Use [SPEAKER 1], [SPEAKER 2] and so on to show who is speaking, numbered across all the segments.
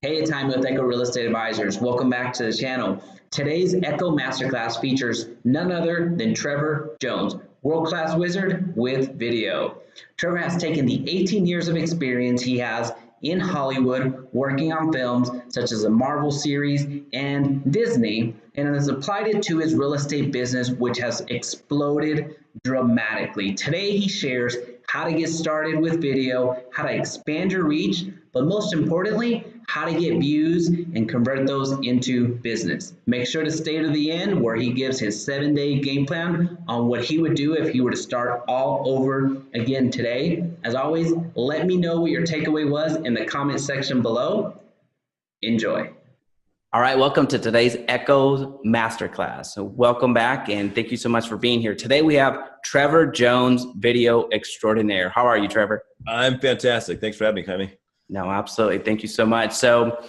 [SPEAKER 1] Hey, it's Jaime with Echo Real Estate Advisors. Welcome back to the channel. Today's Echo Masterclass features none other than Trevor Jones, world-class wizard with video. Trevor has taken the 18 years of experience he has in Hollywood working on films such as the Marvel series and Disney, and has applied it to his real estate business, which has exploded dramatically. Today he shares how to get started with video, how to expand your reach, but most importantly, how to get views and convert those into business. Make sure to stay to the end where he gives his 7-day game plan on what he would do if he were to start all over again today. As always, let me know what your takeaway was in the comment section below. Enjoy.
[SPEAKER 2] All right, welcome to today's Echo Masterclass. So welcome back and thank you so much for being here. Today we have Trevor Jones, video extraordinaire. How are you, Trevor?
[SPEAKER 3] I'm fantastic. Thanks for having me, Jaime.
[SPEAKER 2] No, absolutely. Thank you so much. So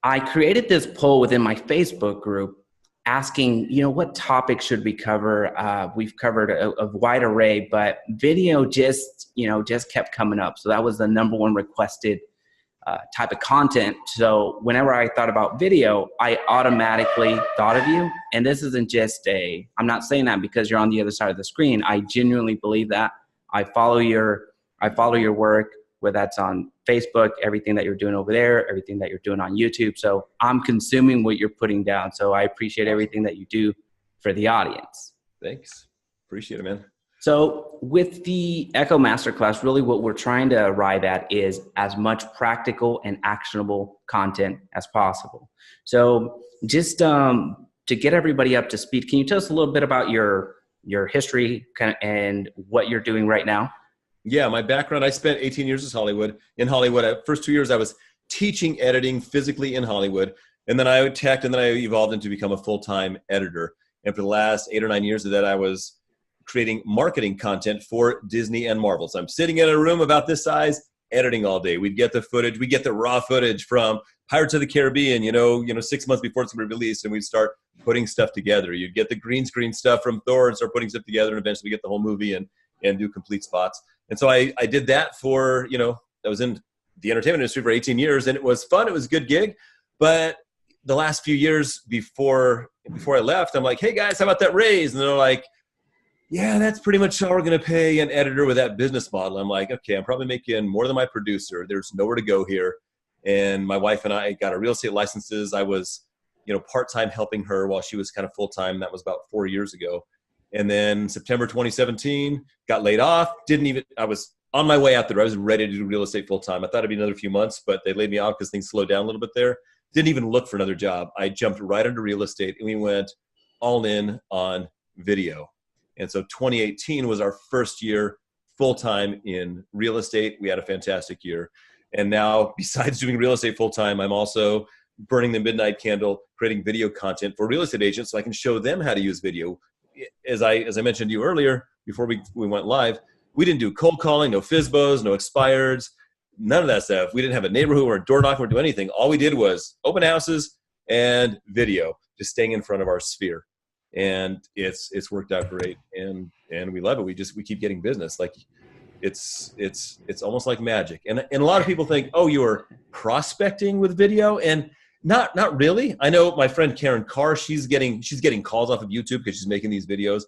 [SPEAKER 2] I created this poll within my Facebook group asking, what topic should we cover? We've covered a wide array, but video just kept coming up. So that was the #1 requested type of content. So whenever I thought about video, I automatically thought of you. And this isn't just I'm not saying that because you're on the other side of the screen. I genuinely believe that. I follow your work, whether that's on Facebook, everything that you're doing over there, everything that you're doing on YouTube. So I'm consuming what you're putting down. So I appreciate everything that you do for the audience.
[SPEAKER 3] Thanks. Appreciate it, man.
[SPEAKER 2] So with the Echo Masterclass, really what we're trying to arrive at is as much practical and actionable content as possible. So just to get everybody up to speed, can you tell us a little bit about your history and what you're doing right now?
[SPEAKER 3] Yeah, my background, I spent 18 years in Hollywood. First 2 years, I was teaching editing physically in Hollywood. And then I evolved into become a full-time editor. And for the last 8 or 9 years of that, I was creating marketing content for Disney and Marvel. So I'm sitting in a room about this size, editing all day. We'd get the footage, we get the raw footage from Pirates of the Caribbean, 6 months before it's going to be released, and we'd start putting stuff together. You'd get the green screen stuff from Thor and start putting stuff together, and eventually we get the whole movie and do complete spots. And so I did that for, I was in the entertainment industry for 18 years, and it was fun. It was a good gig. But the last few years before I left, I'm like, hey guys, how about that raise? And they're like, yeah, that's pretty much how we're going to pay an editor with that business model. I'm like, okay, I'm probably making more than my producer. There's nowhere to go here. And my wife and I got our real estate licenses. I was, part-time helping her while she was kind of full-time. That was about 4 years ago. And then September 2017, got laid off. I was on my way out there. I was ready to do real estate full-time. I thought it'd be another few months, but they laid me off because things slowed down a little bit there. Didn't even look for another job. I jumped right into real estate and we went all in on video. And so 2018 was our first year full-time in real estate. We had a fantastic year. And now, besides doing real estate full-time, I'm also burning the midnight candle, creating video content for real estate agents so I can show them how to use video. As I mentioned to you earlier, before we went live, we didn't do cold calling, no FSBOs, no expireds, none of that stuff. We didn't have a neighborhood or a door knock or do anything. All we did was open houses and video, just staying in front of our sphere. And it's worked out great, and we love it. We keep getting business. Like it's almost like magic. And a lot of people think, oh, you are prospecting with video, and not really. I know my friend Karen Carr, she's getting calls off of YouTube because she's making these videos,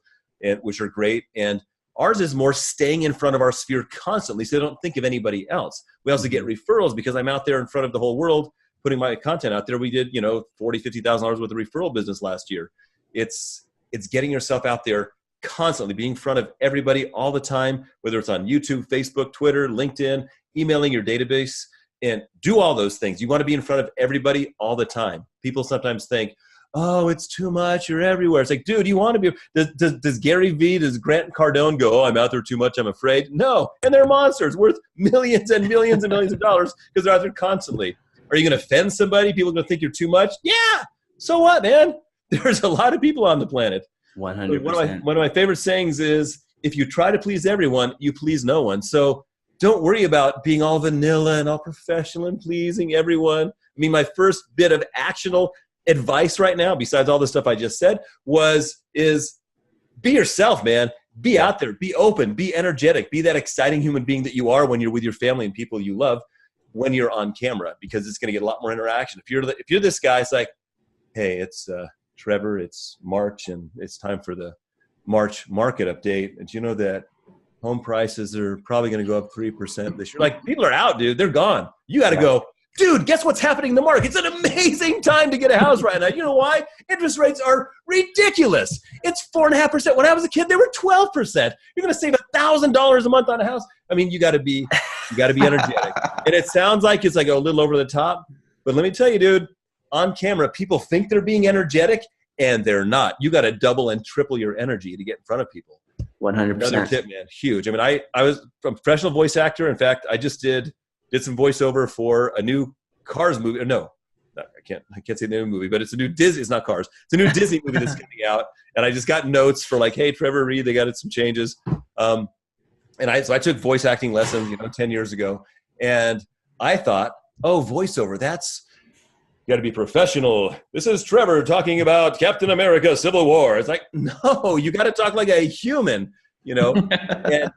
[SPEAKER 3] which are great. And ours is more staying in front of our sphere constantly, so they don't think of anybody else. We also get referrals because I'm out there in front of the whole world putting my content out there. We did $40,000, $50,000 worth of referral business last year. It's getting yourself out there constantly, being in front of everybody all the time, whether it's on YouTube, Facebook, Twitter, LinkedIn, emailing your database, and do all those things. You want to be in front of everybody all the time. People sometimes think, oh, it's too much, you're everywhere. It's like, dude, you want to be, does Gary Vee, does Grant Cardone go, oh, I'm out there too much, I'm afraid? No, and they're monsters worth millions and millions and millions of dollars because they're out there constantly. Are you going to offend somebody? People are going to think you're too much? Yeah, so what, man? There's a lot of people on the planet.
[SPEAKER 2] 100%.
[SPEAKER 3] One of my favorite sayings is, if you try to please everyone, you please no one. So don't worry about being all vanilla and all professional and pleasing everyone. I mean, my first bit of actionable advice right now, besides all the stuff I just said, is be yourself, man. Be out there, be open, be energetic, be that exciting human being that you are when you're with your family and people you love. when you're on camera, because it's going to get a lot more interaction. If you're this guy, it's like, hey, it's Trevor, it's March, and it's time for the March market update. And you know that home prices are probably going to go up 3% this year. Like, people are out, dude. They're gone. You got to go, dude, guess what's happening in the market? It's an amazing time to get a house right now. You know why? Interest rates are ridiculous. It's 4.5%. When I was a kid, they were 12%. You're going to save $1,000 a month on a house. I mean, you got to be energetic. And it sounds like it's like a little over the top. But let me tell you, dude, on camera, people think they're being energetic, and they're not. You got to double and triple your energy to get in front of people. 100%. Another tip, man, huge. I mean, I was a professional voice actor. In fact, I just did some voiceover for a new Cars movie. No, I can't say the name of the movie, but it's a new Disney. It's not Cars. It's a new Disney movie that's coming out. And I just got notes for like, hey, Trevor, read. They got some changes. So I took voice acting lessons, 10 years ago, and I thought, oh, voiceover, that's. You got to be professional. This is Trevor talking about Captain America Civil War. It's like, no, you got to talk like a human, And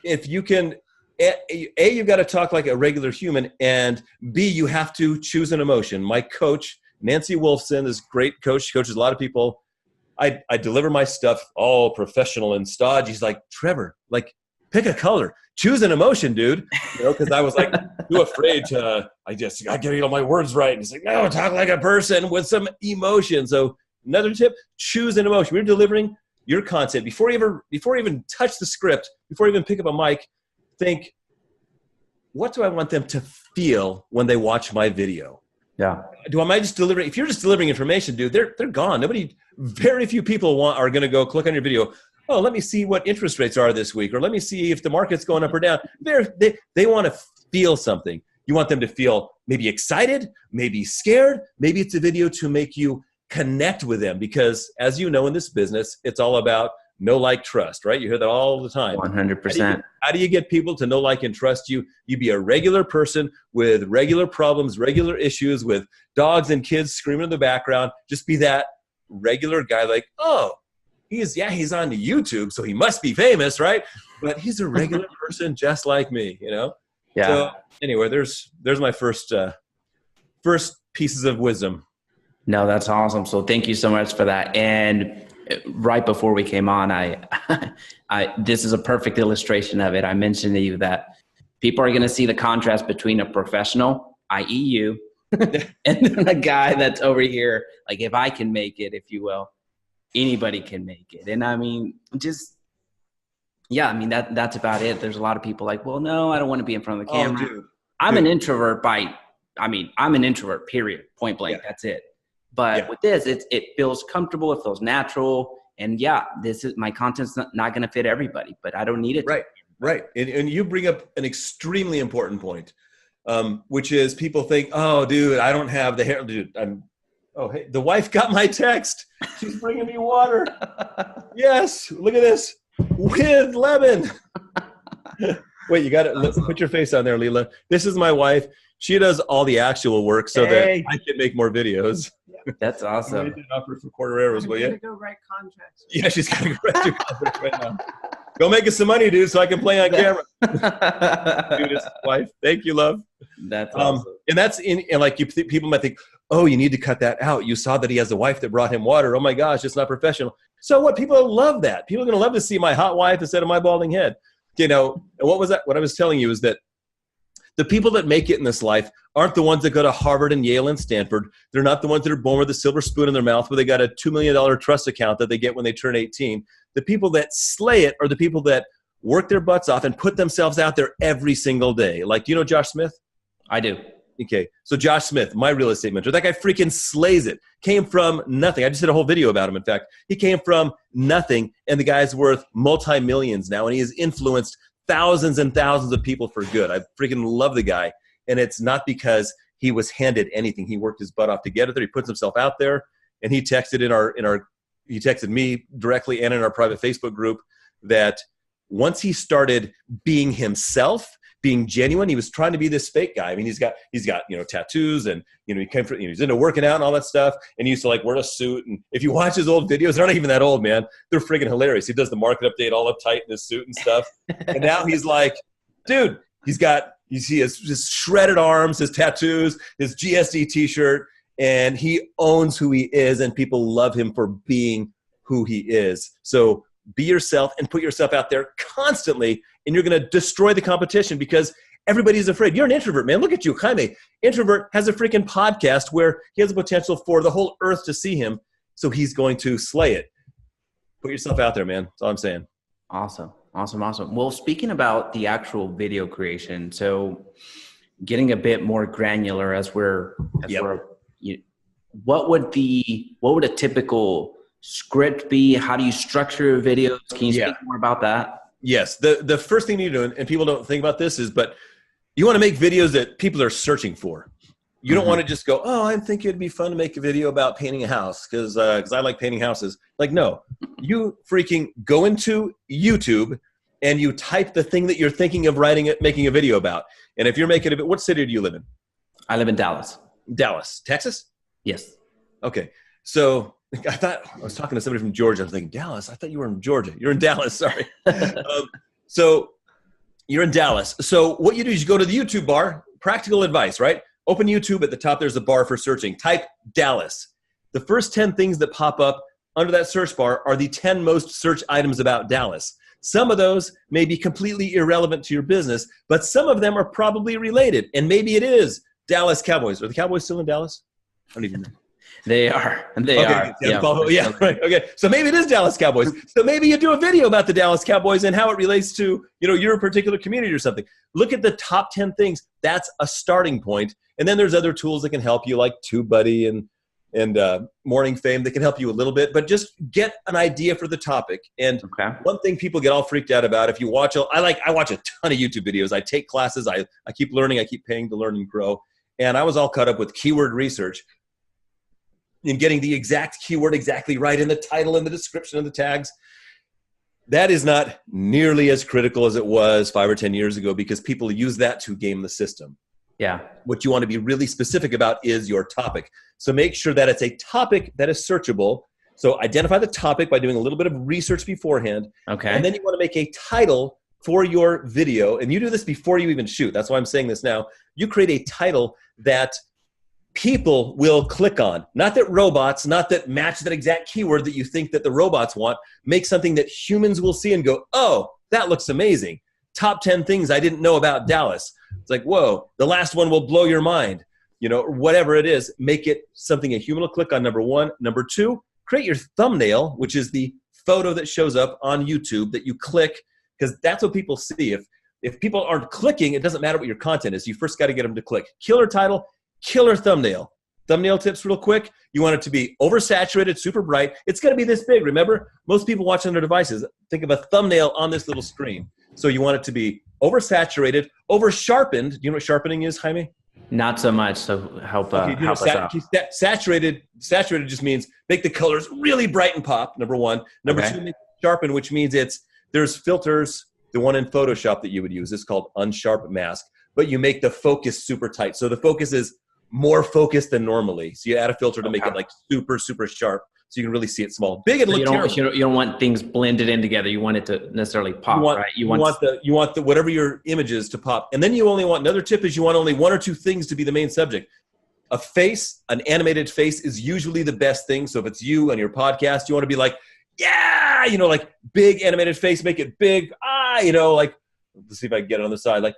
[SPEAKER 3] if you can, A, you've got to talk like a regular human, and B, you have to choose an emotion. My coach, Nancy Wolfson, this great coach, she coaches a lot of people. I deliver my stuff all professional and stodgy. She's like, Trevor, like, pick a color. Choose an emotion, dude. Because I was like too afraid to, I got to get all my words right. And he's like, no, talk like a person with some emotion. So another tip, choose an emotion. When you're delivering your content, before you even touch the script, before you even pick up a mic, think, what do I want them to feel when they watch my video?
[SPEAKER 2] Yeah.
[SPEAKER 3] Am I just delivering? If you're just delivering information, dude, they're gone. Very few people are going to go click on your video. Oh, let me see what interest rates are this week, or let me see if the market's going up or down. They want to feel something. You want them to feel maybe excited, maybe scared. Maybe it's a video to make you connect with them, because as you know, in this business, it's all about know, like, trust, right? You hear that all the time.
[SPEAKER 2] 100%.
[SPEAKER 3] How do you get people to know, like, and trust you? You be a regular person with regular problems, regular issues, with dogs and kids screaming in the background. Just be that regular guy, like, oh, he's on YouTube, so he must be famous, right? But he's a regular person just like me, Yeah. So anyway, there's my first pieces of wisdom.
[SPEAKER 2] No, that's awesome. So thank you so much for that. And right before we came on, this is a perfect illustration of it. I mentioned to you that people are going to see the contrast between a professional, i.e. you, and then a guy that's over here. Like, if I can make it, if you will, anybody can make it. And I mean, that's about it. There's a lot of people like, well, no, I don't want to be in front of the camera.
[SPEAKER 3] Dude.
[SPEAKER 2] I'm an introvert I'm an introvert, period, point blank. Yeah. That's it. But with this, it feels comfortable. It feels natural. And my content's not going to fit everybody, but I don't need it.
[SPEAKER 3] Right. And you bring up an extremely important point, which is people think, oh, dude, I don't have the hair. Dude, hey, the wife got my text. She's bringing me water. Yes, look at this. With lemon. Wait, you got to put your face on there, Leela. This is my wife. She does all the actual work so that I can make more videos.
[SPEAKER 2] That's awesome.
[SPEAKER 3] An offer for quarter arrows, will you?
[SPEAKER 4] Go write contracts.
[SPEAKER 3] Yeah, she's got to go write your contracts right now. Go make us some money, dude, so I can play on camera. Dude, it's wife. Thank you, love.
[SPEAKER 2] That's awesome.
[SPEAKER 3] And people might think, oh, you need to cut that out. You saw that he has a wife that brought him water. Oh my gosh, it's not professional. So what? People love that. People are going to love to see my hot wife instead of my balding head. And what was that? What I was telling you is that the people that make it in this life aren't the ones that go to Harvard and Yale and Stanford. They're not the ones that are born with a silver spoon in their mouth where they got a $2 million trust account that they get when they turn 18. The people that slay it are the people that work their butts off and put themselves out there every single day. Like, do you know Josh Smith?
[SPEAKER 2] I do.
[SPEAKER 3] Okay. So Josh Smith, my real estate mentor, that guy freaking slays it. Came from nothing. I just did a whole video about him. In fact, he came from nothing, and the guy's worth multi-millions now, and he has influenced thousands and thousands of people for good. I freaking love the guy. And it's not because he was handed anything. He worked his butt off to get it there. He puts himself out there, and he texted he texted me directly and in our private Facebook group that once he started being himself, being genuine, he was trying to be this fake guy. I mean, he's got tattoos, and he came from, he's into working out and all that stuff, and he used to like wear a suit. And if you watch his old videos, they're not even that old, man. They're freaking hilarious. He does the market update all uptight in his suit and stuff. And now he's like, dude, he's got You see his shredded arms, his tattoos, his GSD t-shirt, and he owns who he is, and people love him for being who he is. So be yourself and put yourself out there constantly, and you're going to destroy the competition because everybody's afraid. You're an introvert, man. Look at you, Jaime. Introvert has a freaking podcast where he has the potential for the whole earth to see him, so he's going to slay it. Put yourself out there, man. That's all I'm saying. Awesome.
[SPEAKER 2] Well, speaking about the actual video creation, so getting a bit more granular what would a typical script be? How do you structure your videos? Can you speak more about that?
[SPEAKER 3] Yes. The first thing you do, and people don't think about this, but you want to make videos that people are searching for. You don't want to just go, oh, I think it'd be fun to make a video about painting a house because I like painting houses. Like, no, you freaking go into YouTube and you type the thing that you're thinking of making a video about. And if you're making it, what city do you live in?
[SPEAKER 2] I live in Dallas.
[SPEAKER 3] Dallas, Texas?
[SPEAKER 2] Yes.
[SPEAKER 3] Okay. So I thought I was talking to somebody from Georgia. I was thinking, Dallas? I thought you were in Georgia. You're in Dallas. Sorry. So you're in Dallas. So what you do is you go to the YouTube bar, practical advice, right? Open YouTube. At the top, there's a bar for searching. Type Dallas. The first 10 things that pop up under that search bar are the 10 most searched items about Dallas. Some of those may be completely irrelevant to your business, but some of them are probably related. And maybe it is Dallas Cowboys. Are the Cowboys still in Dallas? I don't even know.
[SPEAKER 2] They are.
[SPEAKER 3] Yeah, right. Okay. So maybe it is Dallas Cowboys. So maybe you do a video about the Dallas Cowboys and how it relates to, your particular community or something. Look at the top 10 things. That's a starting point. And then there's other tools that can help you, like TubeBuddy and Morning Fame, that can help you a little bit. But just get an idea for the topic. And one thing people get all freaked out about, if you watch, I watch a ton of YouTube videos. I take classes. I keep learning. I keep paying to learn and grow. And I was all caught up with keyword research and getting the exact keyword exactly right in the title and the description of the tags. That is not nearly as critical as it was 5 or 10 years ago because people use that to game the system.
[SPEAKER 2] Yeah.
[SPEAKER 3] What you want to be really specific about is your topic. So make sure that it's a topic that is searchable. So identify the topic by doing a little bit of research beforehand.
[SPEAKER 2] Okay.
[SPEAKER 3] And then you want to make a title for your video. And you do this before you even shoot. That's why I'm saying this now. You create a title that people will click on. Not that match that exact keyword that you think that the robots want. Make something that humans will see and go, oh, that looks amazing. Top 10 things I didn't know about Dallas. It's like, whoa, the last one will blow your mind. Whatever it is, make it something a human will click on, number one. Number two, create your thumbnail, which is the photo that shows up on YouTube that you click, because that's what people see. If people aren't clicking, it doesn't matter what your content is. You first got to get them to click. Killer title, killer thumbnail. Thumbnail tips real quick. You want it to be oversaturated, super bright. It's going to be this big. Remember, most people watch on their devices. Think of a thumbnail on this little screen. So you want it to be oversaturated, over-sharpened. Do you know what sharpening is, Jaime?
[SPEAKER 2] Not so much. So help us out.
[SPEAKER 3] Saturated just means make the colors really bright and pop, number one. Number two, make it sharpen, which means there's filters. The one in Photoshop that you would use is called unsharp mask. But you make the focus super tight. So the focus is more focused than normally. So you add a filter to make it like super, super sharp so you can really see it small. Big and look terrible.
[SPEAKER 2] You don't want things blended in together. You want it to necessarily pop, right?
[SPEAKER 3] You want the whatever your image is to pop. And then you only want, another tip is you want only one or two things to be the main subject. A face, an animated face is usually the best thing. So if it's you on your podcast, you want to be like, yeah, like big animated face, make it big. Like, let's see if I can get it on the side. Like,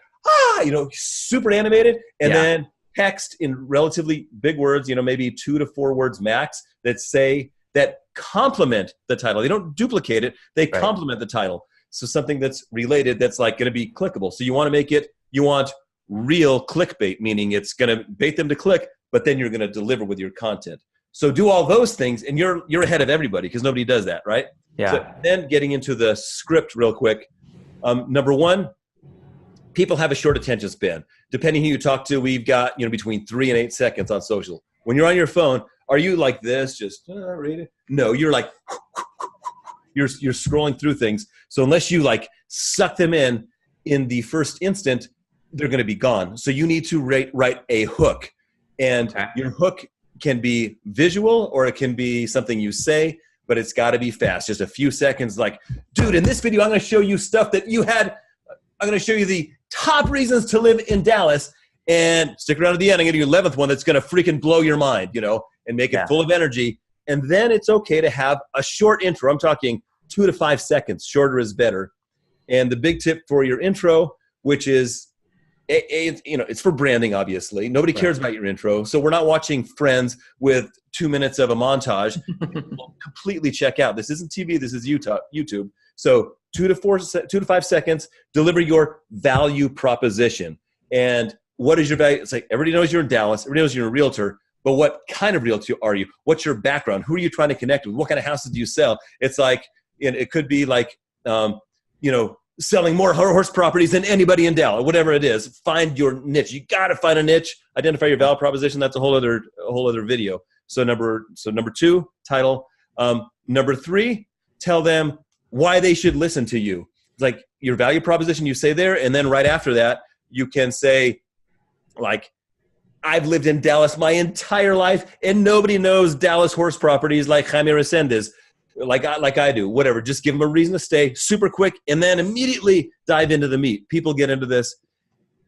[SPEAKER 3] super animated. And then text in relatively big words, maybe 2 to 4 words max that complement the title. They don't duplicate it. They complement the title. So something that's related, that's like going to be clickable. So you want to make it, you want real clickbait, meaning it's going to bait them to click, but then you're going to deliver with your content. So do all those things and you're ahead of everybody because nobody does that, right?
[SPEAKER 2] Yeah.
[SPEAKER 3] So then getting into the script real quick. Number one, people have a short attention span. Depending who you talk to, we've got, between 3 and 8 seconds on social. When you're on your phone, are you like this? Just read it? No, you're like, you're scrolling through things. So unless you like suck them in the first instant, they're going to be gone. So you need to write a hook. And your hook can be visual or it can be something you say, but it's got to be fast. Just a few seconds like, dude, in this video, I'm going to show you stuff that you had. I'm going to show you the top reasons to live in Dallas. And stick around to the end. I'm going to do your 11th one that's going to freaking blow your mind, and make it full of energy. And then it's okay to have a short intro. I'm talking 2 to 5 seconds. Shorter is better. And the big tip for your intro, which is, it's for branding, obviously. Nobody cares about your intro. So we're not watching Friends with 2 minutes of a montage. We'll completely check out. This isn't TV. This is YouTube. So 2 to 5 seconds, deliver your value proposition. And what is your value? It's like everybody knows you're in Dallas. Everybody knows you're a realtor. But what kind of realtor are you? What's your background? Who are you trying to connect with? What kind of houses do you sell? It's like, it could be like, selling more horse properties than anybody in Dallas, whatever it is. Find your niche. You got to find a niche. Identify your value proposition. That's a whole other video. So number 2, title. Number 3, tell them why they should listen to you. It's like your value proposition you say there, and then right after that, you can say, like, I've lived in Dallas my entire life, and nobody knows Dallas horse properties like Jaime Resendiz, like I do. Whatever. Just give them a reason to stay, super quick, and then immediately dive into the meat. People get into this.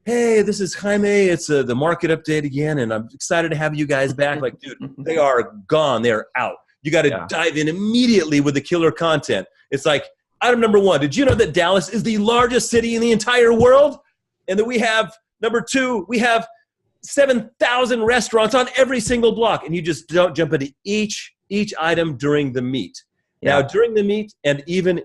[SPEAKER 3] Hey, this is Jaime. It's the market update again, and I'm excited to have you guys back. Like, dude, they are gone. They are out. You got to dive in immediately with the killer content. It's like, item number 1, did you know that Dallas is the largest city in the entire world? And that we have, number 2, we have 7,000 restaurants on every single block. And you just don't jump into each item during the meet. Now, during the meet and even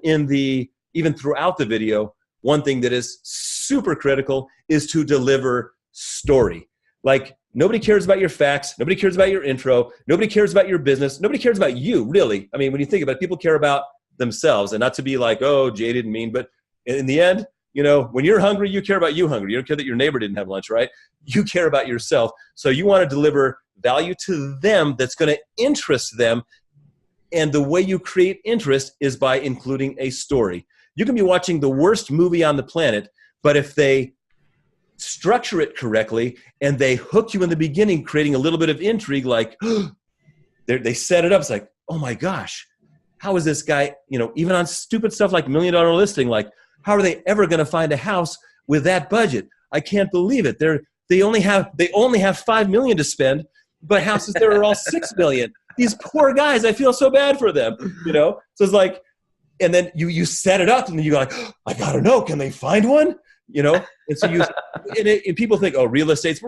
[SPEAKER 3] throughout the video, one thing that is super critical is to deliver story. Like, nobody cares about your facts. Nobody cares about your intro. Nobody cares about your business. Nobody cares about you, really. I mean, when you think about it, people care about themselves, and not to be like, oh, Jay didn't mean, but in the end, when you're hungry, you care about you hungry. You don't care that your neighbor didn't have lunch, right? You care about yourself. So you want to deliver value to them that's going to interest them. And the way you create interest is by including a story. You can be watching the worst movie on the planet, but if they structure it correctly and they hook you in the beginning, creating a little bit of intrigue, like they set it up. It's like, oh my gosh, how is this guy, even on stupid stuff like $1 Million Listing, like, how are they ever going to find a house with that budget? I can't believe it. They only have $5 million to spend, but houses there are all $6 million. These poor guys, I feel so bad for them. So it's like, and then you set it up, and then you go like, oh, I gotta know, can they find one? And so and people think, oh, real estate's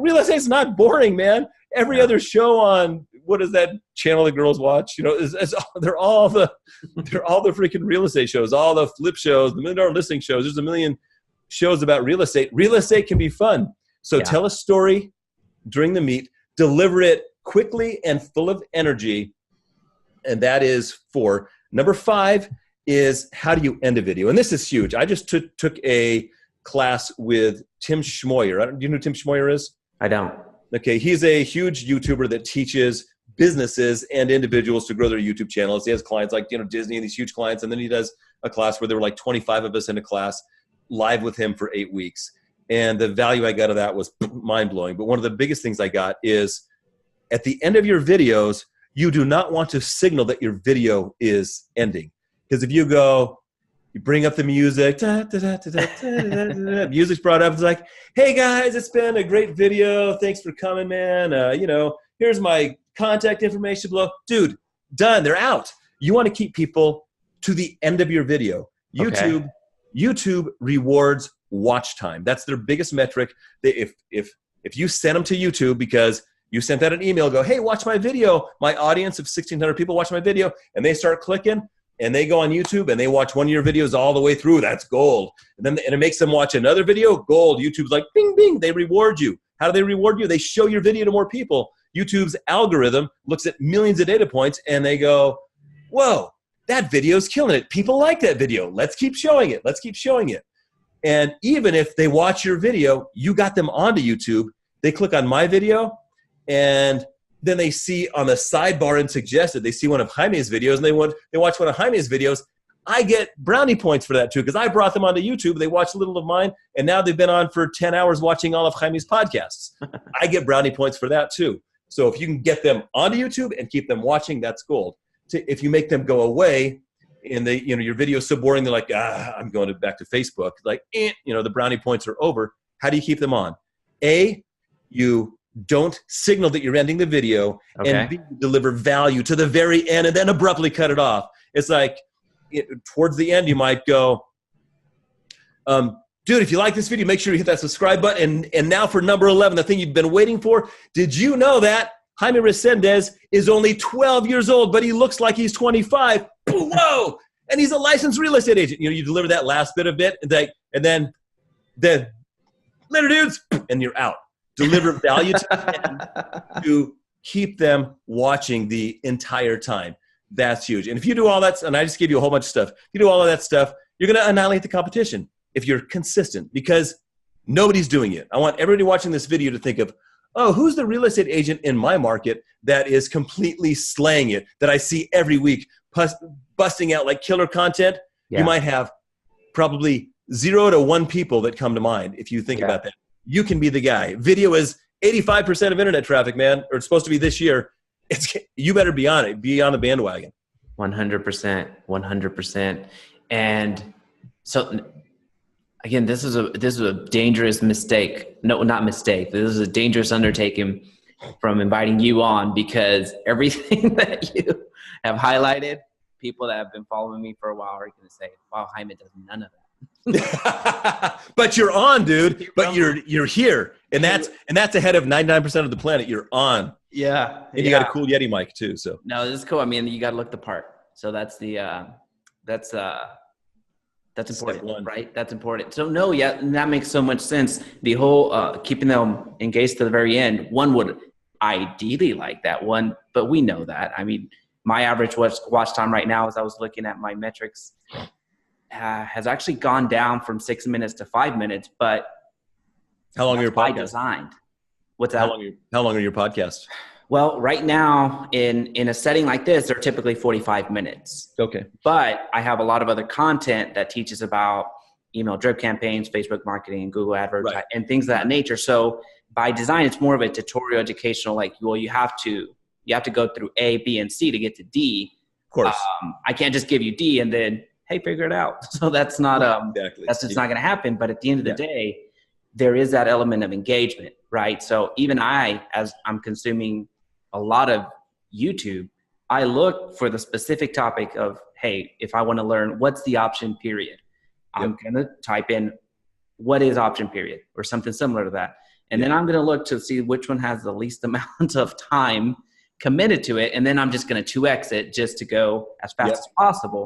[SPEAKER 3] not boring, man. Every other show on, what is that channel the girls watch? They're all the freaking real estate shows, all the flip shows, the $1 Million Listing shows. There's a million shows about real estate. Real estate can be fun. So tell a story during the meet, deliver it quickly and full of energy. And that is 4. Number 5 is, how do you end a video? And this is huge. I just took a class with Tim Schmoyer. Do you know who Tim Schmoyer is?
[SPEAKER 2] I don't.
[SPEAKER 3] Okay, he's a huge YouTuber that teaches businesses and individuals to grow their YouTube channels. He has clients like Disney and these huge clients, and then he does a class where there were like 25 of us in a class live with him for 8 weeks. And the value I got of that was mind-blowing. But one of the biggest things I got is, at the end of your videos, you do not want to signal that your video is ending. Because if you bring up the music, music's brought up, it's like, hey guys, it's been a great video. Thanks for coming, man. Here's my contact information below. Dude, done. They're out. You want to keep people to the end of your video. YouTube rewards watch time. That's their biggest metric. If you send them to YouTube because you sent out an email, go, hey, watch my video. My audience of 1,600 people watch my video, and they start clicking, and they go on YouTube and they watch one of your videos all the way through. That's gold. And it makes them watch another video. Gold. YouTube's like, bing, bing. They reward you. How do they reward you? They show your video to more people. YouTube's algorithm looks at millions of data points, and they go, whoa, that video's killing it. People like that video. Let's keep showing it. Let's keep showing it. And even if they watch your video, you got them onto YouTube. They click on my video, and then they see on the sidebar and suggested, they see one of Jaime's videos, and they watch one of Jaime's videos. I get brownie points for that too, because I brought them onto YouTube. They watched a little of mine, and now they've been on for 10 hours watching all of Jaime's podcasts. I get brownie points for that too. So if you can get them onto YouTube and keep them watching, that's gold. If you make them go away and your video is so boring, they're like, I'm going back to Facebook. Like, the brownie points are over. How do you keep them on? A, you don't signal that you're ending the video, and B, deliver value to the very end and then abruptly cut it off. It's like towards the end, you might go, dude, if you like this video, make sure you hit that subscribe button. And now for number 11, the thing you've been waiting for. Did you know that Jaime Resendiz is only 12 years old, but he looks like he's 25? Whoa! And he's a licensed real estate agent. You know, you deliver that last bit of it, and then later, dudes, and you're out. Deliver value to them to keep them watching the entire time. That's huge. And if you do all that, and I just gave you a whole bunch of stuff, if you do all of that stuff, you're going to annihilate the competition if you're consistent, because nobody's doing it. I want everybody watching this video to think of, oh, who's the real estate agent in my market that is completely slaying it, that I see every week, busting out like killer content? Yeah. You might have probably 0 to 1 people that come to mind if you think about that. You can be the guy. Video is 85% of internet traffic, man, or it's supposed to be this year. You better be on it. Be on the bandwagon.
[SPEAKER 2] 100%. 100%. And so, again, this is a dangerous mistake. No, not mistake. This is a dangerous undertaking from inviting you on, because everything that you have highlighted, people that have been following me for a while are going to say, wow, Jaime does none of that.
[SPEAKER 3] But you're on, dude. But you're here, and that's ahead of 99% of the planet. You're on.
[SPEAKER 2] Yeah,
[SPEAKER 3] and you got a cool Yeti mic too. So
[SPEAKER 2] no, this is cool. I mean, you got to look the part. So that's important, right? That's important. So no, yeah, that makes so much sense. The whole keeping them engaged to the very end. One would ideally like that one, but we know that. I mean, my average watch time right now, as I was looking at my metrics, has actually gone down from 6 minutes to 5 minutes. But
[SPEAKER 3] how long are your podcasts?
[SPEAKER 2] Designed. What's that?
[SPEAKER 3] How long are your podcasts?
[SPEAKER 2] Well, right now in a setting like this, they're typically 45 minutes.
[SPEAKER 3] Okay.
[SPEAKER 2] But I have a lot of other content that teaches about email drip campaigns, Facebook marketing, Google AdWords, and things of that nature. So by design, it's more of a tutorial educational, like, well, you have to go through A, B, and C to get to D.
[SPEAKER 3] Of course.
[SPEAKER 2] I can't just give you D and then, hey, figure it out. So that's not that's just not going to happen. But at the end of the day, there is that element of engagement, right? So even as I'm consuming a lot of YouTube, I look for the specific topic of, hey, if I want to learn what's the option period, I'm going to type in what is option period or something similar to that. And then I'm going to look to see which one has the least amount of time committed to it. And then I'm just going to 2X it just to go as fast as possible.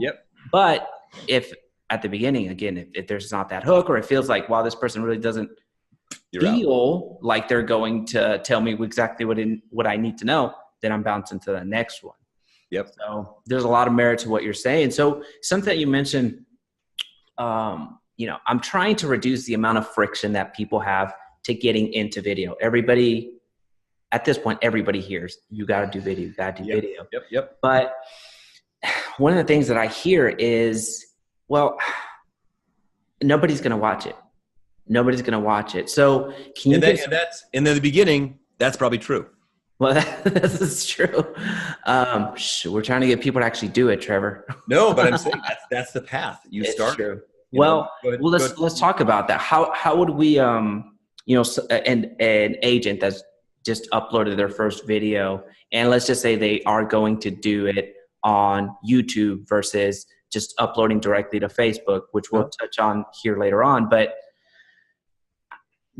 [SPEAKER 2] But if at the beginning, again, if there's not that hook, or it feels like, wow, this person really doesn't feel like they're going to tell me exactly what I need to know, then I'm bouncing to the next one. So there's a lot of merit to what you're saying. So something that you mentioned, I'm trying to reduce the amount of friction that people have to getting into video. Everybody, at this point, everybody hears, you got to do video, you got to do video. But one of the things that I hear is, well, nobody's going to watch it. Nobody's going to watch it. So can you
[SPEAKER 3] that's in the beginning, that's probably true.
[SPEAKER 2] Well, this is true. We're trying to get people to actually do it, Trevor.
[SPEAKER 3] No, but I'm saying that's the path.
[SPEAKER 2] It's
[SPEAKER 3] start.
[SPEAKER 2] True. Well, let's talk about that. How would we, an agent that's just uploaded their first video, and let's just say they are going to do it on YouTube versus just uploading directly to Facebook, which we'll touch on here later on, but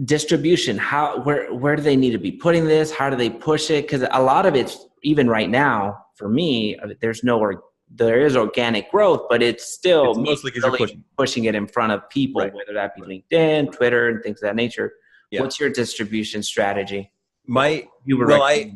[SPEAKER 2] distribution, where do they need to be putting this? How do they push it? Because a lot of it's, even right now, for me, there is organic growth, but it's
[SPEAKER 3] mostly because you're
[SPEAKER 2] pushing it in front of people, whether that be LinkedIn, Twitter, and things of that nature. What's your distribution strategy? I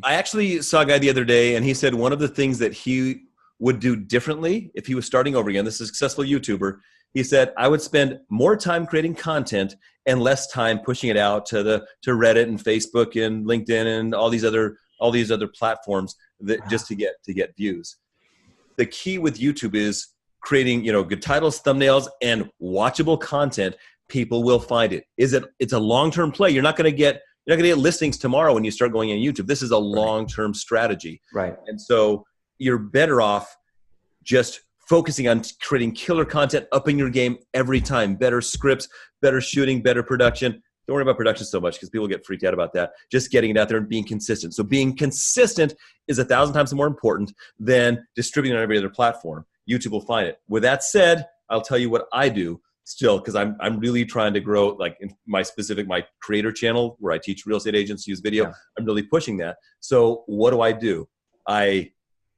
[SPEAKER 2] actually saw a guy the other day, and he said one of the things that he would do differently if he was starting over again, this is a successful YouTuber, he said, I would spend more time creating content and less time pushing it out to Reddit and Facebook and LinkedIn and all these other platforms just to get views. The key with YouTube is creating, good titles, thumbnails, and watchable content. People will find it. It's a long-term play. You're not going to get listings tomorrow when you start going on YouTube. This is a long-term strategy. Right.
[SPEAKER 3] And so you're better off just focusing on creating killer content, upping your game every time, better scripts, better shooting, better production. Don't worry about production so much because people get freaked out about that. Just getting it out there and being consistent. So being consistent is 1,000 times more important than distributing on every other platform. YouTube will find it. With that said, I'll tell you what I do still, because I'm really trying to grow, like in my creator channel where I teach real estate agents to use video. Yeah. I'm really pushing that. So what do? I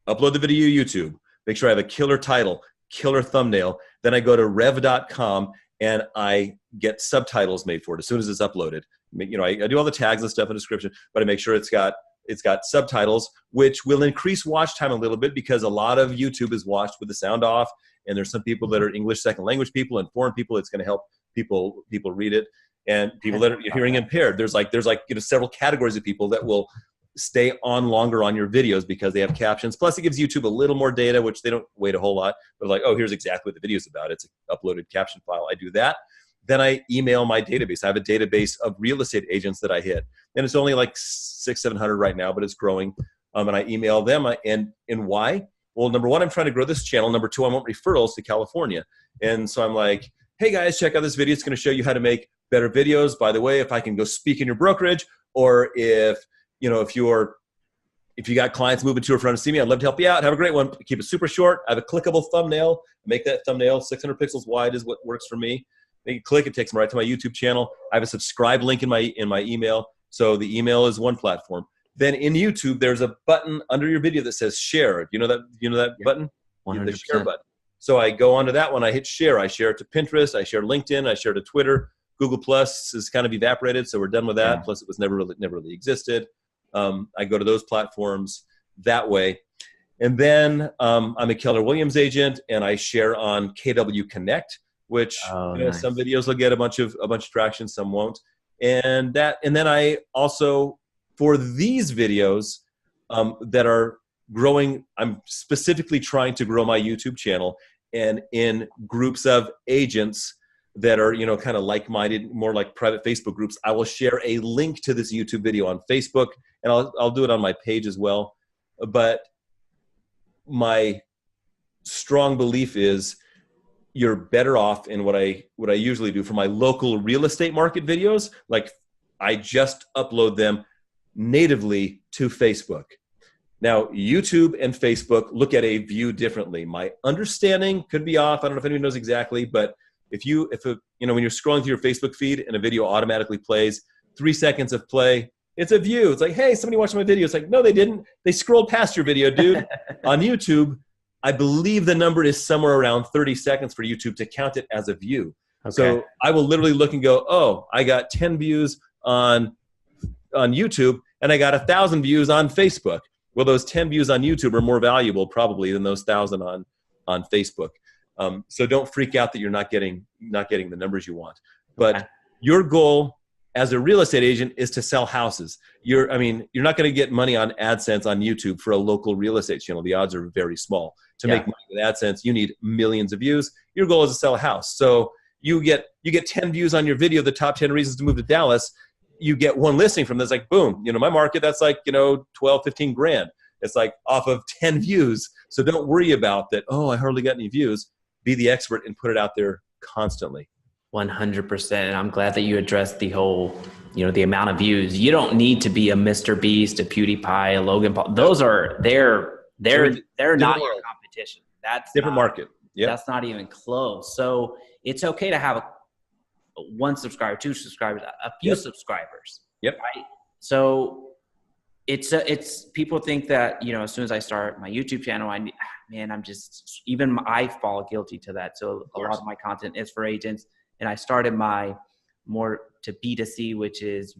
[SPEAKER 3] upload the video to YouTube, make sure I have a killer title, killer thumbnail. Then I go to rev.com and I get subtitles made for it as soon as it's uploaded. You know, I do all the tags and stuff in the description, but I make sure it's got subtitles, which will increase watch time a little bit because a lot of YouTube is watched with the sound off. And there's some people that are English second language people and foreign people. It's going to help people read it, and people that are hearing impaired. There's like several categories of people that will stay on longer on your videos because they have captions. Plus, it gives YouTube a little more data, which they don't weight a whole lot. But like, oh, here's exactly what the video is about. It's an uploaded caption file. I do that. Then I email my database. I have a database of real estate agents that I hit, and it's only like 600-700 right now, but it's growing. And I email them. And why? Well, number one, I'm trying to grow this channel. Number two, I want referrals to California. And so I'm like, hey guys, check out this video. It's going to show you how to make better videos. By the way, if I can go speak in your brokerage, or if you got clients moving to or from to see me, I'd love to help you out. Have a great one. Keep it super short. I have a clickable thumbnail. Make that thumbnail 600 pixels wide is what works for me. They can click, it takes them right to my YouTube channel. I have a subscribe link in my email. So the email is one platform. Then in YouTube, there's a button under your video that says share. You know that button?
[SPEAKER 2] 100%.
[SPEAKER 3] The share button. So I go onto that one. I hit share. I share it to Pinterest. I share LinkedIn. I share to Twitter. Google Plus is kind of evaporated, so we're done with that. Yeah. Plus, it was never really existed. I go to those platforms that way. And then I'm a Keller Williams agent, and I share on KW Connect, which nice. Some videos will get a bunch of traction, some won't. And then I also, for these videos that are growing, I'm specifically trying to grow my YouTube channel, and in groups of agents that are, kind of like-minded, more like private Facebook groups, I will share a link to this YouTube video on Facebook, and I'll do it on my page as well. But my strong belief is you're better off in what I usually do for my local real estate market videos. Like, I just upload them natively to Facebook. Now, YouTube and Facebook look at a view differently. My understanding could be off. I don't know if anyone knows exactly, but when you're scrolling through your Facebook feed and a video automatically plays, 3 seconds of play, it's a view. It's like, hey, somebody watched my video. It's like, no, they didn't. They scrolled past your video, dude. On YouTube, I believe the number is somewhere around 30 seconds for YouTube to count it as a view. Okay. So I will literally look and go, oh, I got 10 views on YouTube, and I got 1,000 views on Facebook. Well, those 10 views on YouTube are more valuable probably than those 1,000 on Facebook. So don't freak out that you're not getting the numbers you want. But your goal as a real estate agent is to sell houses. You're not going to get money on AdSense on YouTube for a local real estate channel. The odds are very small. To make money with AdSense, you need millions of views. Your goal is to sell a house. So you get 10 views on your video, the top 10 reasons to move to Dallas. You get one listing from this, like, boom, my market, that's like, 12, 15 grand. It's like off of 10 views. So don't worry about that. Oh, I hardly got any views. Be the expert and put it out there constantly.
[SPEAKER 2] 100%. And I'm glad that you addressed the whole, the amount of views. You don't need to be a Mr. Beast, a PewDiePie, a Logan Paul. Those are, they're not your competition. That's
[SPEAKER 3] different market. Yeah.
[SPEAKER 2] That's not even close. So it's okay to have one subscriber, two subscribers, a few subscribers.
[SPEAKER 3] Yep.
[SPEAKER 2] Right. So it's people think that, as soon as I start my YouTube channel, I fall guilty to that. So a lot of my content is for agents, and I started my more to B2C, which is,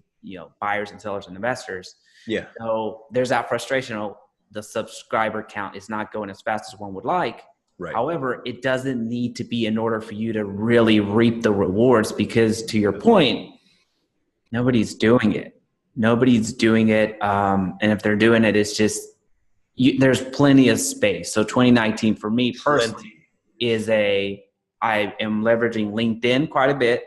[SPEAKER 2] buyers and sellers and investors.
[SPEAKER 3] Yeah.
[SPEAKER 2] So there's that frustration. The subscriber count is not going as fast as one would like.
[SPEAKER 3] Right.
[SPEAKER 2] However, it doesn't need to be in order for you to really reap the rewards, because to your point, nobody's doing it. And if they're doing it, it's just, there's plenty of space. So 2019 for me personally I am leveraging LinkedIn quite a bit,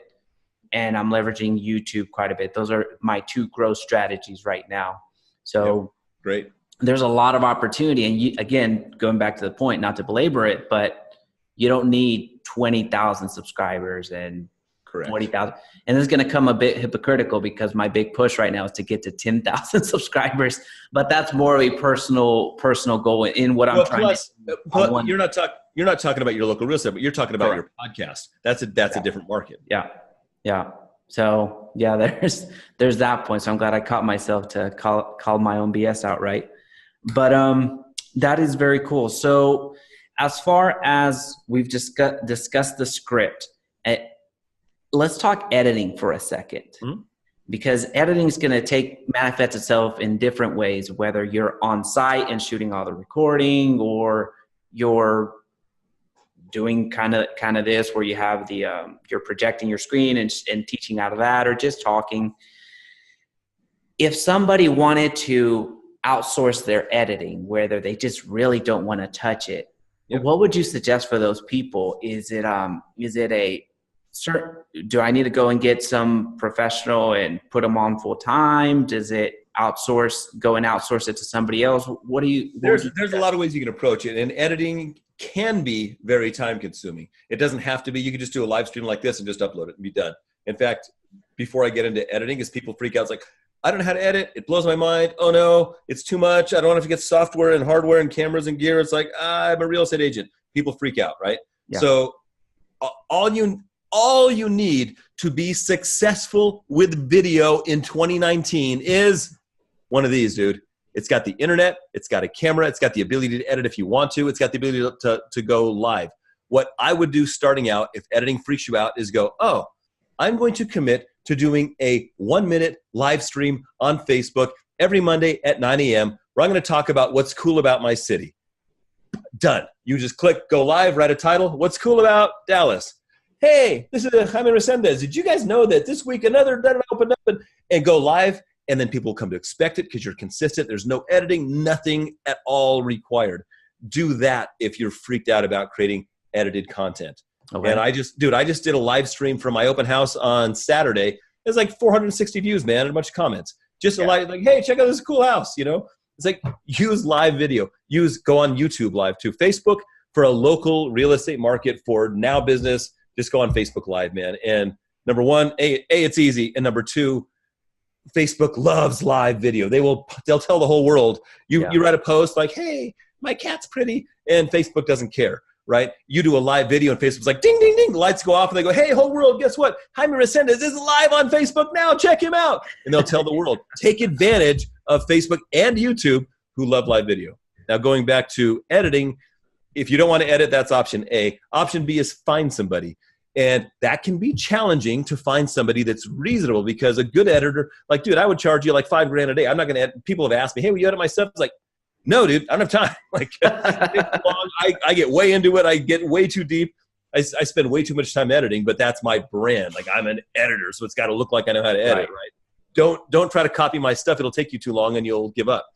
[SPEAKER 2] and I'm leveraging YouTube quite a bit. Those are my two growth strategies right now. So
[SPEAKER 3] great.
[SPEAKER 2] There's a lot of opportunity. And again, going back to the point, not to belabor it, but you don't need 20,000 subscribers and
[SPEAKER 3] Correct.
[SPEAKER 2] 40,000. And this is going to come a bit hypocritical because my big push right now is to get to 10,000 subscribers. But that's more of a personal goal in what I'm trying to.
[SPEAKER 3] But you're not talking about your local real estate, but you're talking about your podcast. That's a different market.
[SPEAKER 2] Yeah. Yeah. So yeah, there's that point. So I'm glad I caught myself to call my own BS out, right? But that is very cool. So as far as we've discussed the script, let's talk editing for a second. Mm-hmm. Because editing is going to manifest itself in different ways, whether you're on site and shooting all the recording, or you're doing kind of this where you have you're projecting your screen and teaching out of that, or just talking. If somebody wanted to outsource their editing, whether they just really don't want to touch it, what would you suggest for those people? Is it a certain, do I need to go and get some professional and put them on full time? Does it go and outsource it to somebody else? There's
[SPEAKER 3] a lot of ways you can approach it, and editing can be very time consuming. It doesn't have to be. You can just do a live stream like this and just upload it and be done. In fact, before I get into editing, as people freak out, it's like, I don't know how to edit. It blows my mind. Oh no, it's too much. I don't want to get software and hardware and cameras and gear. It's like, I'm a real estate agent. People freak out, right? Yeah. So all you need to be successful with video in 2019 is one of these, dude. It's got the internet. It's got a camera. It's got the ability to edit if you want to. It's got the ability to go live. What I would do starting out, if editing freaks you out, is go, oh, I'm going to commit to doing a 1-minute live stream on Facebook every Monday at 9 a.m. where I'm going to talk about what's cool about my city. Done. You just click go live, write a title. What's cool about Dallas? Hey, this is Jaime Resendiz. Did you guys know that this week another opened up and go live? And then people will come to expect it because you're consistent. There's no editing, nothing at all required. Do that if you're freaked out about creating edited content. Okay. And I just did a live stream from my open house on Saturday. There's like 460 views, man, and a bunch of comments. Just a live, like, hey, check out this cool house, It's like, use live video. Go on YouTube live too. Facebook for a local real estate market for now business. Just go on Facebook Live, man. And number one, it's easy. And number two, Facebook loves live video. They'll tell the whole world. You write a post like, hey, my cat's pretty, and Facebook doesn't care, right? You do a live video and Facebook's like, ding, ding, ding, the lights go off and they go, hey, whole world, guess what? Jaime Resendiz is live on Facebook now. Check him out. And they'll tell the world. Take advantage of Facebook and YouTube who love live video. Now, going back to editing, if you don't want to edit, that's option A. Option B is find somebody. And that can be challenging to find somebody that's reasonable, because a good editor, like, dude, I would charge you like $5,000 a day. I'm not going to edit. People have asked me, hey, will you edit my stuff? It's like, no, dude, I don't have time. Like, it's long. I get way into it. I get way too deep. I spend way too much time editing, but that's my brand. Like, I'm an editor, so it's got to look like I know how to edit, right? Don't try to copy my stuff. It'll take you too long and you'll give up.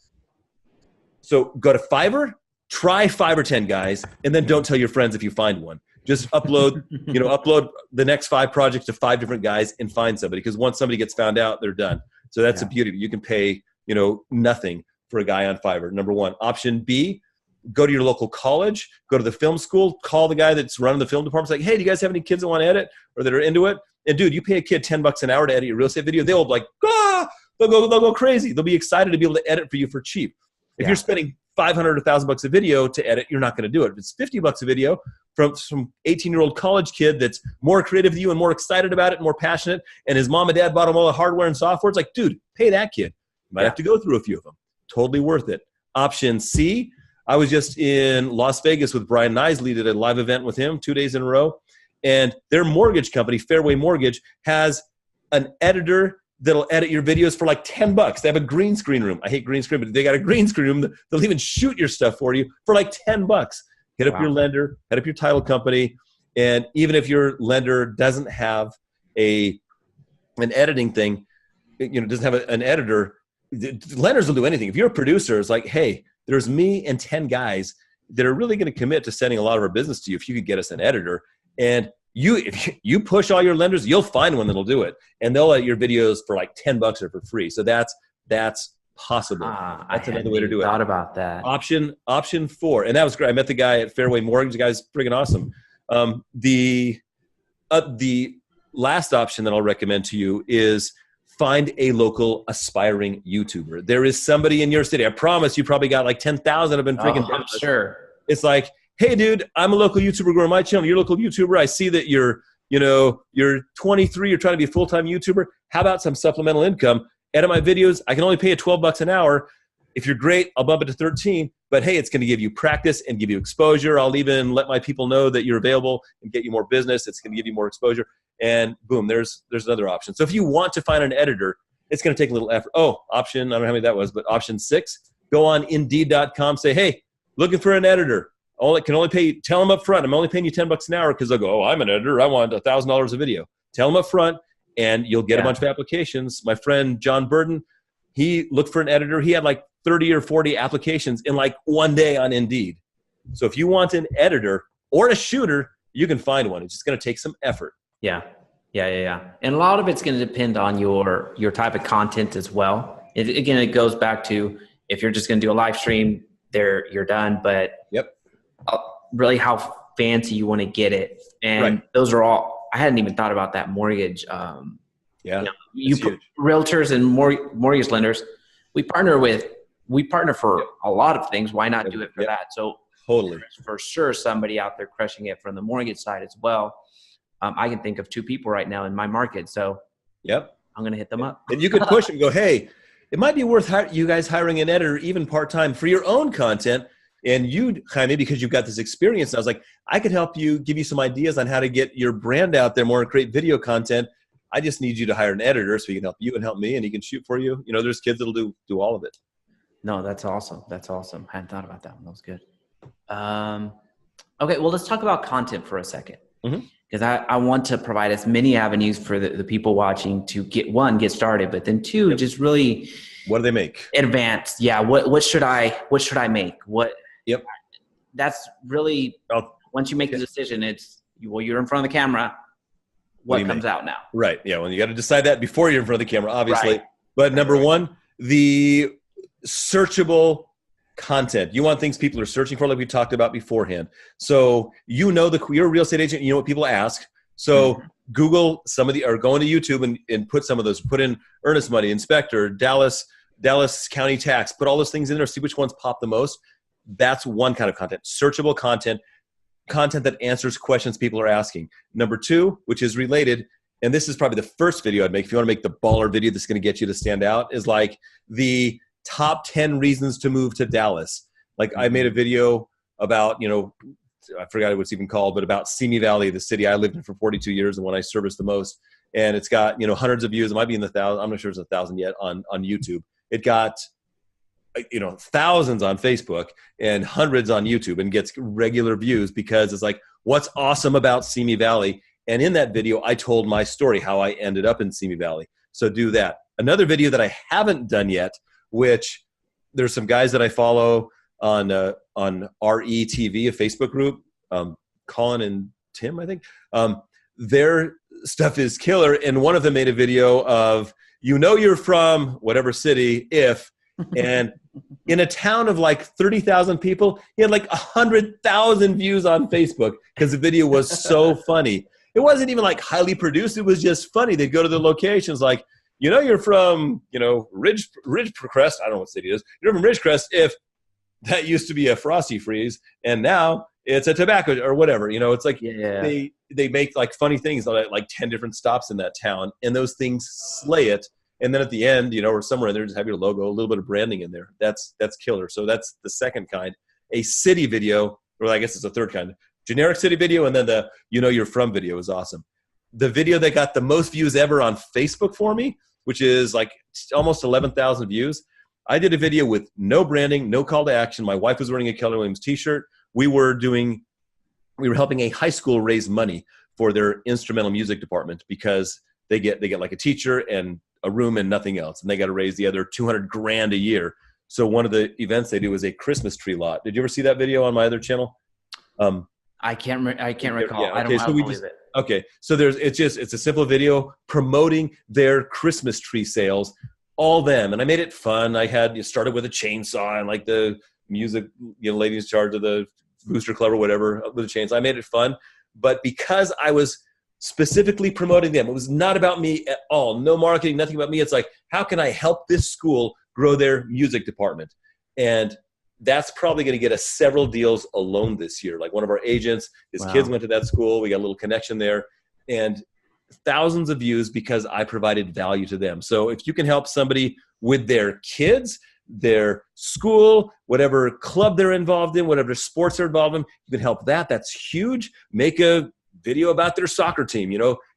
[SPEAKER 3] So go to Fiverr, try Fiverr 10 guys, and then don't tell your friends if you find one. Just upload the next 5 projects to 5 different guys and find somebody, because once somebody gets found out, they're done. So that's the beauty. You can pay, nothing for a guy on Fiverr. Number one. Option B, go to your local college, go to the film school, call the guy that's running the film department. It's like, hey, do you guys have any kids that want to edit or that are into it? And dude, you pay a kid $10 an hour to edit your real estate video, they'll be like, they'll go crazy. They'll be excited to be able to edit for you for cheap. If you're spending $500 or $1,000 a video to edit, you're not going to do it. If it's $50 a video from some 18-year-old college kid that's more creative than you and more excited about it and more passionate, and his mom and dad bought him all the hardware and software, it's like, dude, pay that kid. You might have to go through a few of them. Totally worth it. Option C, I was just in Las Vegas with Brian Nisley, did a live event with him 2 days in a row, and their mortgage company, Fairway Mortgage, has an editor that'll edit your videos for like $10. They have a green screen room. I hate green screen, but they got a green screen room. They'll even shoot your stuff for you for like $10. Hit up your lender, hit up your title company, and even if your lender doesn't have an editing thing, doesn't have an editor, lenders will do anything. If you're a producer, it's like, hey, there's me and 10 guys that are really going to commit to sending a lot of our business to you if you could get us an editor. And if you push all your lenders, you'll find one that'll do it, and they'll edit your videos for like $10 or for free. So that's possible. That's another way to do it.
[SPEAKER 2] Thought about that.
[SPEAKER 3] Option 4, and that was great. I met the guy at Fairway Mortgage. The guy's friggin' awesome. The last option that I'll recommend to you is find a local aspiring YouTuber. There is somebody in your city. I promise you probably got like 10,000 have been freaking
[SPEAKER 2] I'm sure.
[SPEAKER 3] It's like, hey, dude, I'm a local YouTuber growing my channel. You're a local YouTuber. I see that you're 23. You're trying to be a full-time YouTuber. How about some supplemental income? Edit my videos. I can only pay you $12 an hour. If you're great, I'll bump it to 13. But hey, it's going to give you practice and give you exposure. I'll even let my people know that you're available and get you more business. It's going to give you more exposure. And boom, there's another option. So if you want to find an editor, it's going to take a little effort. Oh, option, I don't know how many that was, but option 6, go on Indeed.com, say, hey, looking for an editor. Can only pay, tell them up front, I'm only paying you $10 an hour, because they'll go, oh, I'm an editor. I want $1,000 a video. Tell them up front, and you'll get a bunch of applications. My friend John Burden, he looked for an editor. He had like 30 or 40 applications in like one day on Indeed. So if you want an editor or a shooter, you can find one. It's just going to take some effort.
[SPEAKER 2] Yeah. And a lot of it's going to depend on your type of content as well. Again, it goes back to, if you're just going to do a live stream, you're done. But really how fancy you want to get it. And those are all, I hadn't even thought about that mortgage. Realtors and mortgage lenders, we partner for a lot of things. Why not do it for that? So
[SPEAKER 3] totally,
[SPEAKER 2] for sure, somebody out there crushing it from the mortgage side as well. I can think of 2 people right now in my market. So I'm going to hit them up.
[SPEAKER 3] And you could push them, go, hey, it might be worth you guys hiring an editor, even part-time, for your own content. And you, Jaime, because you've got this experience, I was like, I could help you, give you some ideas on how to get your brand out there more and create video content. I just need you to hire an editor so he can help you and help me, and he can shoot for you. There's kids that'll do all of it.
[SPEAKER 2] No, that's awesome. That's awesome. I hadn't thought about that one. That was good. Okay, well, let's talk about content for a second. Because I want to provide as many avenues for the people watching to get started, but then 2, just really,
[SPEAKER 3] what do they make?
[SPEAKER 2] Advanced. Yeah. What should I make? That's really, once you make the decision, you're in front of the camera. What comes out now? Right.
[SPEAKER 3] Yeah. Well, you got to decide that before you're in front of the camera, obviously. Right. But number 1, the searchable content. You want things people are searching for, like we talked about beforehand. So you're a real estate agent, you know what people ask. So Google or go into YouTube and put some of those, put in earnest money, inspector, Dallas County tax, put all those things in there, see which ones pop the most. That's one kind of content. Searchable content that answers questions people are asking. Number 2, which is related, and this is probably the first video I'd make, if you want to make the baller video that's going to get you to stand out, is like the top 10 reasons to move to Dallas. Like I made a video about, I forgot what it's even called, but about Simi Valley, the city I lived in for 42 years and when I serviced the most. And it's got, hundreds of views. It might be in the thousands. I'm not sure it's 1,000 yet on YouTube. It got, thousands on Facebook and hundreds on YouTube, and gets regular views because it's like, what's awesome about Simi Valley? And in that video, I told my story, how I ended up in Simi Valley. So do that. Another video that I haven't done yet, which there's some guys that I follow on RETV, a Facebook group, Colin and Tim, I think. Their stuff is killer. And one of them made a video of, you're from whatever city, and in a town of like 30,000 people, he had like 100,000 views on Facebook because the video was so funny. It wasn't even like highly produced. It was just funny. They'd go to the locations like, you're from, Ridgecrest. I don't know what city it is. You're from Ridgecrest if that used to be a Frosty Freeze and now it's a tobacco or whatever. It's like they make like funny things like 10 different stops in that town, and those things slay it. And then at the end, or somewhere in there, just have your logo, a little bit of branding in there. That's killer. So that's the second kind. A city video, or I guess it's a third kind. Generic city video, and then the you're from video is awesome. The video that got the most views ever on Facebook for me, which is like almost 11,000 views. I did a video with no branding, no call to action. My wife was wearing a Keller Williams t-shirt. We were helping a high school raise money for their instrumental music department because they get like a teacher and a room and nothing else. And they got to raise the other $200,000 a year. So one of the events they do is a Christmas tree lot. Did you ever see that video on my other channel?
[SPEAKER 2] I can't recall.
[SPEAKER 3] Yeah, okay,
[SPEAKER 2] I don't believe it.
[SPEAKER 3] Okay. So it's a simple video promoting their Christmas tree sales, all them. And I made it fun. You started with a chainsaw and like the music, lady in charge of the Booster Club or whatever with a chainsaw. I made it fun. But because I was specifically promoting them. It was not about me at all. No marketing, nothing about me. It's like, how can I help this school grow their music department? And that's probably going to get us several deals alone this year. Like one of our agents, his kids went to that school. We got a little connection there, and thousands of views because I provided value to them. So if you can help somebody with their kids, their school, whatever club they're involved in, whatever sports they're involved in, you can help that. That's huge. Make a video about their soccer team.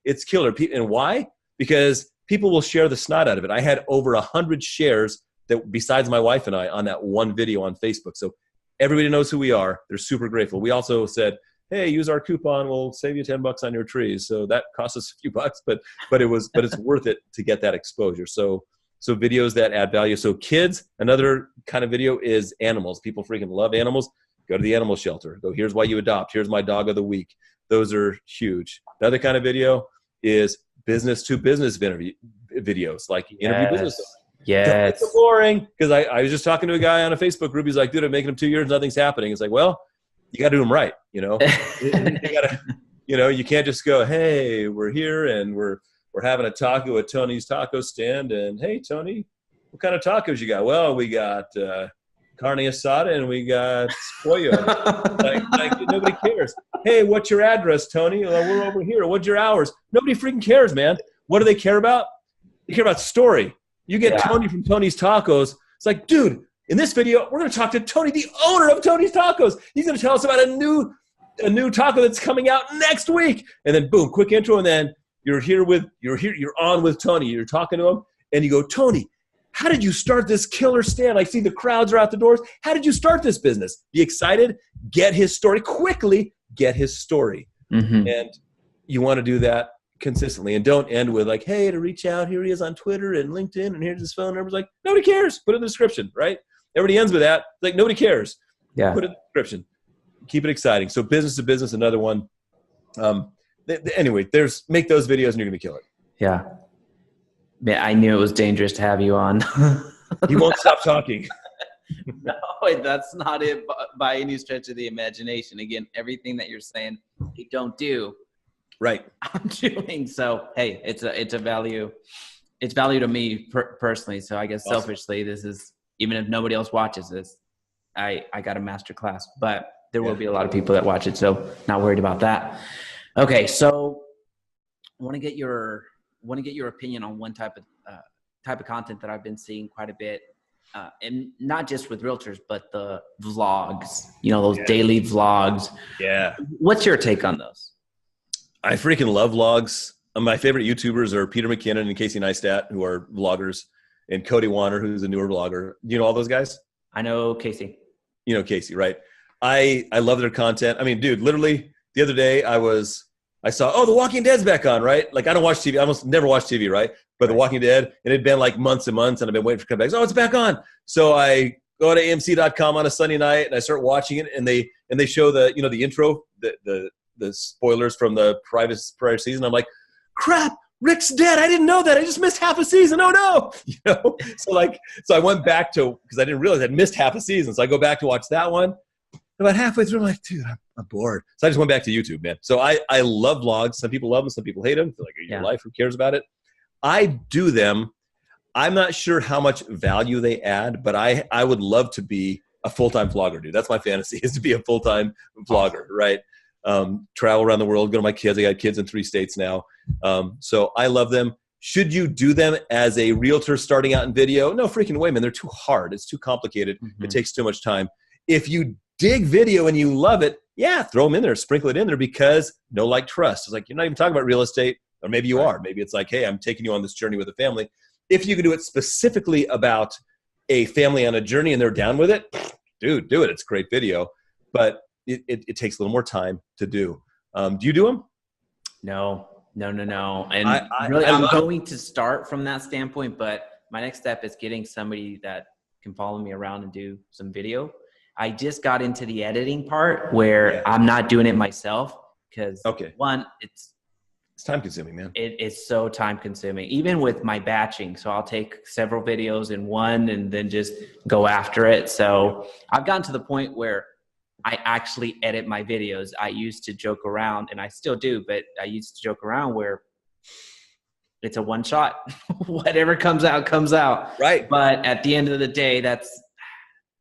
[SPEAKER 3] It's killer. And why? Because people will share the snot out of it. I had over 100 shares that besides my wife and I on that one video on Facebook. So everybody knows who we are. They're super grateful. We also said, hey, use our coupon. We'll save you $10 on your trees. So that cost us a few bucks, but it's worth it to get that exposure. So videos that add value. So kids, another kind of video is animals. People freaking love animals. Go to the animal shelter. Go, here's why you adopt. Here's my dog of the week. Those are huge. The other kind of video is business to business videos, like interview business owners.
[SPEAKER 2] Yes.
[SPEAKER 3] It's boring, because I was just talking to a guy on a Facebook group. He's like, dude, I'm making them 2 years, nothing's happening. It's like, well, you got to do them right. You gotta, you can't just go, hey, we're here and we're having a taco at Tony's taco stand. And hey, Tony, what kind of tacos you got? Well, we got carne asada and we got pollo. like nobody cares. Hey, what's your address, Tony? Well, we're over here. What's your hours? Nobody freaking cares, man. What do they care about? They care about story. You get Tony from Tony's Tacos. It's like, dude, in this video, we're going to talk to Tony, the owner of Tony's Tacos. He's going to tell us about a new taco that's coming out next week. And then boom, quick intro. And then you're on with Tony. You're talking to him and you go, Tony, how did you start this killer stand? I see the crowds are out the doors. How did you start this business? Be excited. Get his story quickly. Get his story. Mm-hmm. And you want to do that consistently, and don't end with like, hey, to reach out, here he is on Twitter and LinkedIn, and here's his phone number. Like, nobody cares. Put it in the description, right? Everybody ends with that. Like, nobody cares. Yeah. Put it in the description. Keep it exciting. So business to business, another one. Anyway, make those videos and you're going to kill it.
[SPEAKER 2] Yeah. Man, I knew it was dangerous to have you on.
[SPEAKER 3] You won't stop talking.
[SPEAKER 2] No, that's not it by any stretch of the imagination. Again, everything that you're saying, you don't do.
[SPEAKER 3] Right.
[SPEAKER 2] I'm doing. So, hey, it's a value. It's value to me personally. So I guess selfishly, this is, even if nobody else watches this, I got a masterclass, but there will be a lot of people that watch it. So not worried about that. Okay. So I want to get your opinion on one type of content that I've been seeing quite a bit. And not just with realtors, but the vlogs, those daily vlogs.
[SPEAKER 3] Yeah.
[SPEAKER 2] What's your take on those?
[SPEAKER 3] I freaking love vlogs. My favorite YouTubers are Peter McKinnon and Casey Neistat, who are vloggers, and Cody Warner, who's a newer vlogger. You know all those guys?
[SPEAKER 2] I know Casey.
[SPEAKER 3] You know Casey, right? I love their content. I mean, dude, literally the other day I saw, The Walking Dead's back on, right? Like, I don't watch TV. I almost never watch TV, right? But The Walking Dead, and it'd been like months and months, and I've been waiting for comebacks. Oh, it's back on. So I go to AMC.com on a Sunday night, and I start watching it, and they show the intro, the spoilers from the prior season. I'm like, crap, Rick's dead. I didn't know that. I just missed half a season. Oh no. So I went back to, because I didn't realize I'd missed half a season. So I go back to watch that one. About halfway through, I'm like, dude, I'm bored. So I just went back to YouTube, man. So I love vlogs. Some people love them. Some people hate them. They're like, your life, who cares about it? I do them. I'm not sure how much value they add, but I would love to be a full-time vlogger, dude. That's my fantasy, is to be a full-time vlogger, right? Travel around the world, go to my kids. I got kids in 3 states now. So I love them. Should you do them as a realtor starting out in video? No freaking way, man. They're too hard. It's too complicated. Mm-hmm. It takes too much time. If you dig video and you love it, throw them in there, sprinkle it in there, because know, like, trust. It's like, you're not even talking about real estate, or maybe you are. Maybe it's like, hey, I'm taking you on this journey with a family. If you can do it specifically about a family on a journey and they're down with it, dude, do it. It's a great video. But it takes a little more time to do. Do you do them?
[SPEAKER 2] No. And I'm going to start from that standpoint, but my next step is getting somebody that can follow me around and do some video. I just got into the editing part where I'm not doing it myself because one, it's
[SPEAKER 3] time consuming, man.
[SPEAKER 2] It's so time consuming, even with my batching. So I'll take several videos in one and then just go after it. So I've gotten to the point where I actually edit my videos. I used to joke around, and I still do, but I used to joke around where it's a one shot. Whatever comes out, comes out.
[SPEAKER 3] Right.
[SPEAKER 2] But at the end of the day,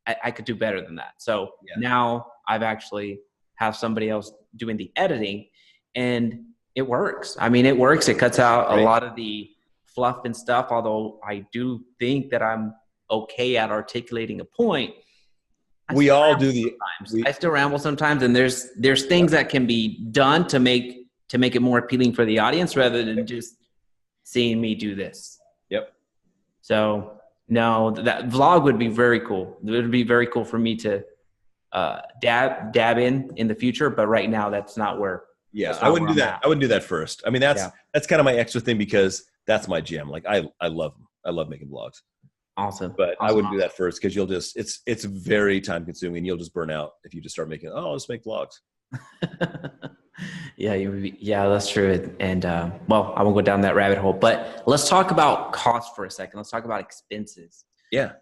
[SPEAKER 2] I could do better than that. So now I've actually have somebody else doing the editing, and it works. I mean, it works. It cuts out a lot of the fluff and stuff, although I do think that I'm okay at articulating a point.
[SPEAKER 3] We all do
[SPEAKER 2] I still ramble sometimes, and there's things that can be done to make it more appealing for the audience rather than just seeing me do this.
[SPEAKER 3] Yep.
[SPEAKER 2] So no, that vlog would be very cool. It would be very cool for me to dab in the future, but right now that's not where.
[SPEAKER 3] Yeah, I wouldn't do that. I wouldn't do that first. I mean, that's kind of my extra thing because that's my jam. Like I love them. I love making vlogs.
[SPEAKER 2] Awesome.
[SPEAKER 3] But I wouldn't do that first because you'll just it's very time consuming and you'll just burn out if you just start making I'll just make vlogs.
[SPEAKER 2] Yeah, that's true. And well, I won't go down that rabbit hole, but let's talk about cost for a second. Let's talk about expenses.
[SPEAKER 3] Yeah.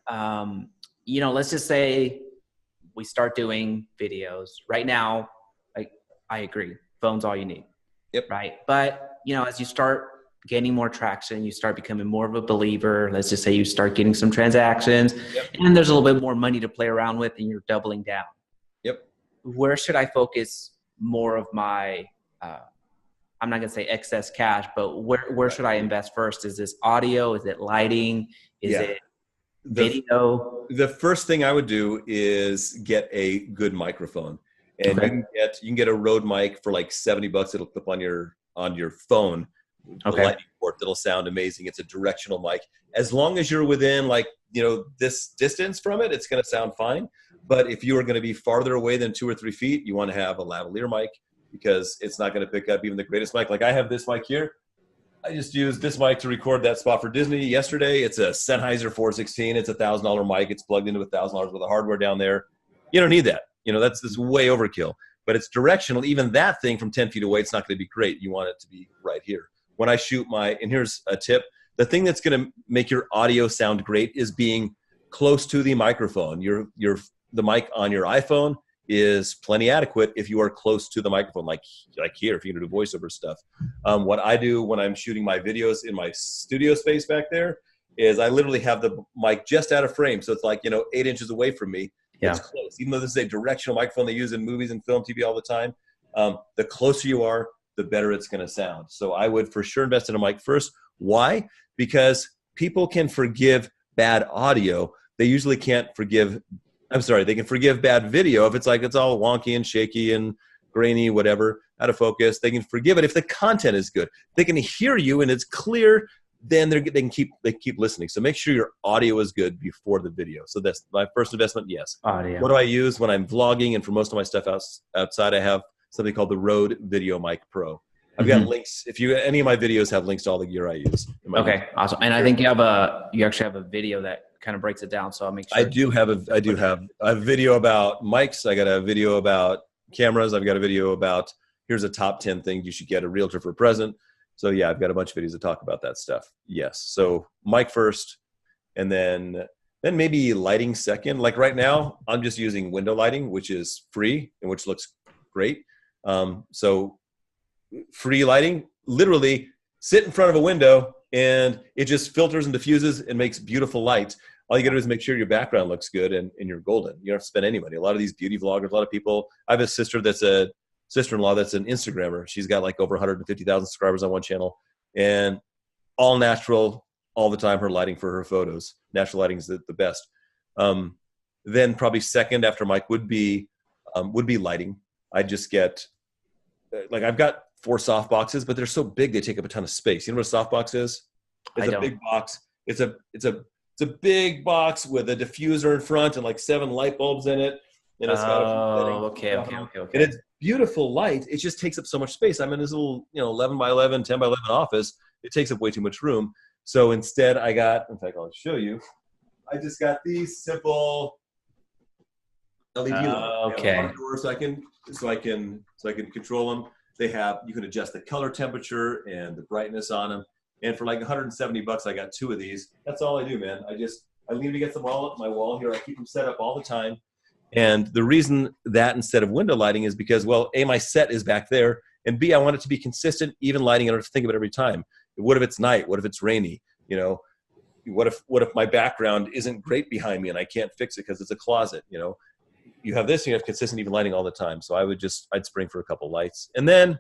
[SPEAKER 2] Let's just say we start doing videos right now. I agree. Phone's all you need.
[SPEAKER 3] Yep.
[SPEAKER 2] Right. But as you start gaining more traction, you start becoming more of a believer. Let's just say you start getting some transactions and there's a little bit more money to play around with and you're doubling down.
[SPEAKER 3] Yep.
[SPEAKER 2] Where should I focus more of my, I'm not going to say excess cash, but where should I invest first? Is this audio? Is it lighting? Is it video?
[SPEAKER 3] The first thing I would do is get a good microphone. And you can get a Rode mic for like $70. It'll clip on your phone.
[SPEAKER 2] Okay.
[SPEAKER 3] Lightning port that'll sound amazing. It's a directional mic. As long as you're within this distance from it, it's going to sound fine. But if you are going to be farther away than 2 or 3 feet, you want to have a lavalier mic because it's not going to pick up even the greatest mic. Like I have this mic here. I just used this mic to record that spot for Disney yesterday. It's a Sennheiser 416. It's $1,000 mic. It's plugged into $1,000 worth of hardware down there. You don't need that. That's way overkill. But it's directional. Even that thing from 10 feet away, it's not going to be great. You want it to be right here. When I shoot and here's a tip, the thing that's going to make your audio sound great is being close to the microphone. The mic on your iPhone is plenty adequate if you are close to the microphone, like here, if you're going to do voiceover stuff. What I do when I'm shooting my videos in my studio space back there is I literally have the mic just out of frame. So it's 8 inches away from me.
[SPEAKER 2] Yeah.
[SPEAKER 3] It's close. Even though this is a directional microphone they use in movies and film, TV all the time, the closer you are, the better it's going to sound. So I would for sure invest in a mic first. Why? Because people can forgive bad audio. They usually can't forgive, they can forgive bad video if it's all wonky and shaky and grainy, whatever, out of focus. They can forgive it if the content is good. They can hear you and it's clear, then they can keep listening. So make sure your audio is good before the video. So that's my first investment. Yes.
[SPEAKER 2] Audio.
[SPEAKER 3] What do I use when I'm vlogging and for most of my stuff outside? I have something called the Rode Video Mic Pro. I've got links. If any of my videos have links to all the gear I use.
[SPEAKER 2] Okay, awesome. And I think you actually have a video that kind of breaks it down. So I'll make sure.
[SPEAKER 3] I have a video about mics. I got a video about cameras. I've got a video about here's a top 10 things you should get a realtor for a present. So yeah, I've got a bunch of videos that talk about that stuff. Yes. So mic first, and then maybe lighting second. Like right now, I'm just using window lighting, which is free and which looks great. So free lighting, literally sit in front of a window and it just filters and diffuses and makes beautiful light. All you gotta do is make sure your background looks good and you're golden. You don't have to spend any money. A lot of these beauty vloggers, a lot of people, I have a sister-in-law that's an Instagrammer. She's got over 150,000 subscribers on one channel and all natural all the time, her lighting for her photos. Natural lighting is the best. Then probably second after mic would be lighting. I just get, I've got 4 soft boxes, but they're so big they take up a ton of space. You know what a soft box is? It's a big box. It's a big box with a diffuser in front and 7 light bulbs in it. And it's got
[SPEAKER 2] okay.
[SPEAKER 3] And it's beautiful light. It just takes up so much space. I'm in this little 11 by 11, 10 by 11 office. It takes up way too much room. So instead in fact, I'll show you. I just got these simple LED lights.
[SPEAKER 2] Okay.
[SPEAKER 3] So I can control them. You can adjust the color temperature and the brightness on them. And for $170, I got 2 of these. That's all I do, man. I lean against the wall, my wall here. I keep them set up all the time. And the reason that instead of window lighting is because, well, A, my set is back there, and B, I want it to be consistent, even lighting. I don't have to think of it every time. What if it's night? What if it's rainy? You know, what if my background isn't great behind me and I can't fix it because it's a closet? You know, you have this, and you have consistent even lighting all the time. So I'd spring for a couple lights, and then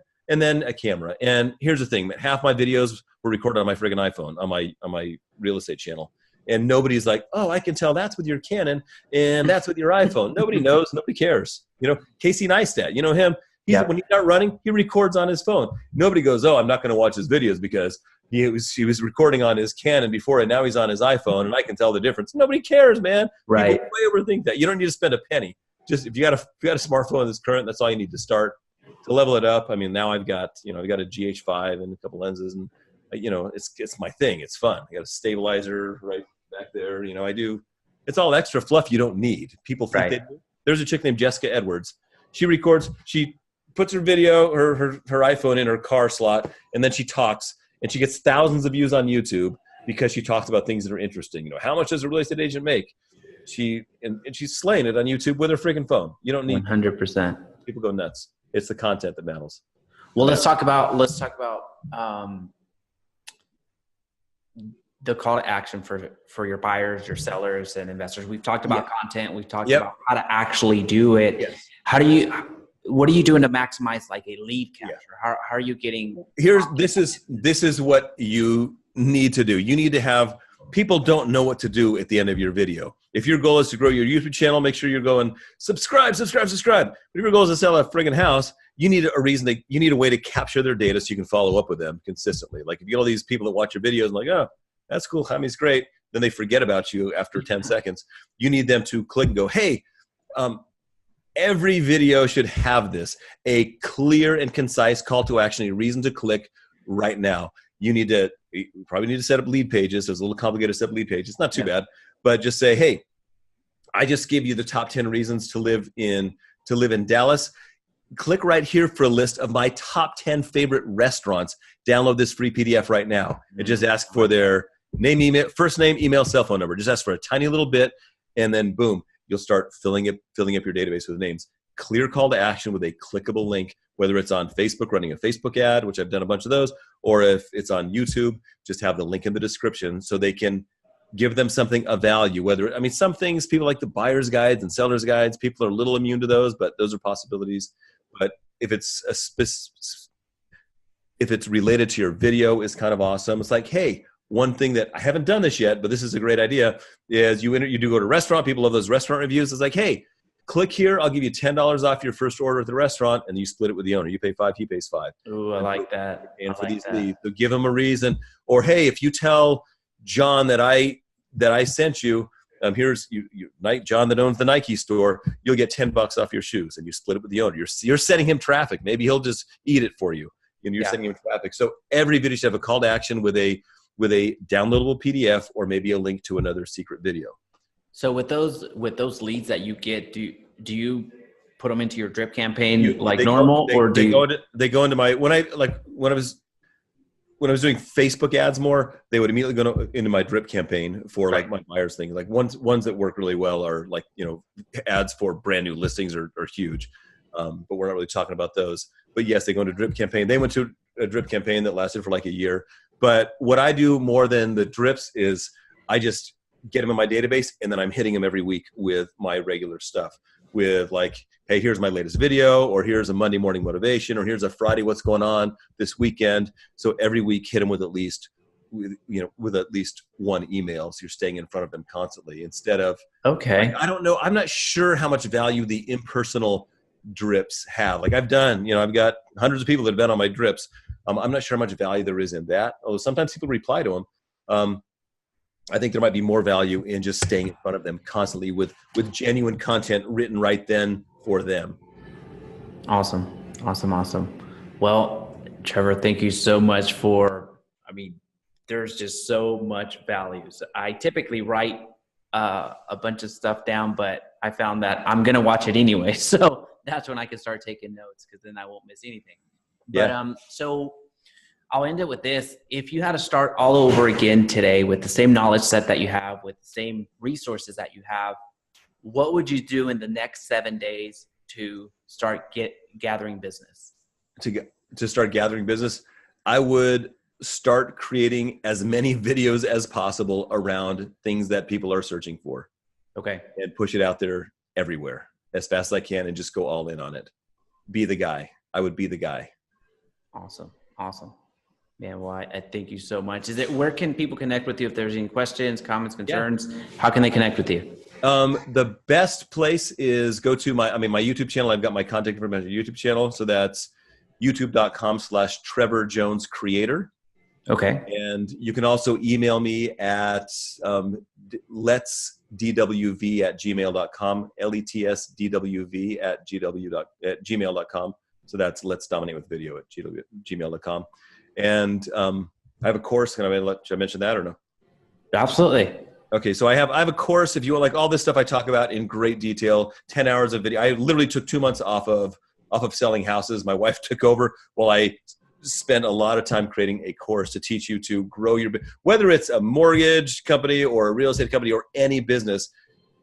[SPEAKER 3] a camera. And here's the thing: half my videos were recorded on my friggin' iPhone on my real estate channel. And nobody's like, oh, I can tell that's with your Canon and that's with your iPhone. Nobody knows. Nobody cares. You know, Casey Neistat, you know him. When he's not running, he records on his phone. Nobody goes, oh, I'm not going to watch his videos because he was recording on his Canon before and now he's on his iPhone and I can tell the difference. Nobody cares, man.
[SPEAKER 2] Right.
[SPEAKER 3] People way overthink that. You don't need to spend a penny. Just if you got a smartphone that's current, that's all you need to start to level it up. I mean, now I've got a GH5 and a couple lenses, and it's my thing. It's fun. I got a stabilizer right back there. It's all extra fluff you don't need. People think they do. There's a chick named Jessica Edwards. She records, she puts her video, her iPhone in her car slot, and then she talks, and she gets thousands of views on YouTube because she talks about things that are interesting. How much does a real estate agent make? She's slaying it on YouTube with her freaking phone. You don't need
[SPEAKER 2] 100%.
[SPEAKER 3] People go nuts. It's the content that matters.
[SPEAKER 2] Well, let's talk about the call to action for your buyers, your sellers, and investors. We've talked about content. We've talked about how to actually do it. Yes. What are you doing to maximize like a lead capture? How are you getting?
[SPEAKER 3] This is what you need to do. You need to have people don't know what to do at the end of your video. If your goal is to grow your YouTube channel, make sure you're going subscribe. But if your goal is to sell a friggin' house, you need a way to capture their data so you can follow up with them consistently. Like if you get all these people that watch your videos and like, oh, that's cool, Jaime's great. Then they forget about you after 10 seconds. You need them to click and go, hey, every video should have a clear and concise call to action, a reason to click right now. You probably need to set up lead pages. It's a little complicated to set up lead pages. It's not too bad, but just say, hey, I just gave you the top 10 reasons to live in Dallas. Click right here for a list of my top 10 favorite restaurants. Download this free PDF right now and just ask for their name, email, first name, email, cell phone number. Just ask for a tiny little bit, and then boom, you'll start filling up your database with names. Clear call to action with a clickable link, whether it's on Facebook, running a Facebook ad, which I've done a bunch of those, or if it's on YouTube, just have the link in the description so they can give them something of value. Some things people like the buyer's guides and seller's guides, people are a little immune to those, but those are possibilities. But if it's related to your video, is kind of awesome. It's like, hey, one thing that I haven't done this yet, but this is a great idea, is you do go to a restaurant. People love those restaurant reviews. It's like, hey, click here. I'll give you $10 off your first order at the restaurant, and you split it with the owner. You pay $5, he pays $5.
[SPEAKER 2] Ooh, I like that.
[SPEAKER 3] And for these leads, so give them a reason. Or hey, if you tell John that I sent you, here's John that owns the Nike store, you'll get $10 off your shoes, and you split it with the owner. You're sending him traffic. Maybe he'll just eat it for you. And you're sending him traffic. So every video should have a call to action with a downloadable PDF or maybe a link to another secret video.
[SPEAKER 2] So with those leads that you get, do you put them into your drip campaign normal, or they go into my when I was doing Facebook ads more, they would immediately go into my drip campaign for like my buyers thing. Like ones that work really well are like, ads for brand new listings are huge. But we're not really talking about those. But yes, they go into drip campaign. They went to a drip campaign that lasted for like a year. But what I do more than the drips is I just get them in my database, and then I'm hitting them every week with my regular stuff with like, hey, here's my latest video, or here's a Monday morning motivation, or here's a Friday what's going on this weekend. So every week hit them with at least one email, so you're staying in front of them constantly instead of I don't know, I'm not sure how much value the impersonal drips have. Like I've got hundreds of people that have been on my drips. I'm not sure how much value there is in that. Although sometimes people reply to them. I think there might be more value in just staying in front of them constantly with genuine content written right then for them. Awesome. Well, Trevor, thank you so much there's just so much value. So I typically write a bunch of stuff down, but I found that I'm going to watch it anyway. So that's when I can start taking notes, because then I won't miss anything.
[SPEAKER 3] Yeah.
[SPEAKER 2] But so I'll end it with this. If you had to start all over again today with the same knowledge set that you have, with the same resources that you have, what would you do in the next 7 days to start gathering business?
[SPEAKER 3] To start gathering business, I would start creating as many videos as possible around things that people are searching for.
[SPEAKER 2] Okay.
[SPEAKER 3] And push it out there everywhere as fast as I can and just go all in on it. Be the guy. I would be the guy.
[SPEAKER 2] Awesome. Man, well, I thank you so much. Where can people connect with you if there's any questions, comments, concerns? Yeah. How can they connect with you?
[SPEAKER 3] The best place is go to my YouTube channel. I've got my contact information on YouTube channel. So that's youtube.com/Trevor Jones Creator.
[SPEAKER 2] Okay.
[SPEAKER 3] And you can also email me at letsdwv@gmail.com, letsdwv@gmail.com. So that's Let's Dominate with Video at gmail.com. And I have a course. Should I mention that or no?
[SPEAKER 2] Absolutely.
[SPEAKER 3] Okay, so I have a course. If you want, like, all this stuff I talk about in great detail, 10 hours of video. I literally took 2 months off of selling houses. My wife took over while I spent a lot of time creating a course to teach you to grow your, whether it's a mortgage company or a real estate company or any business,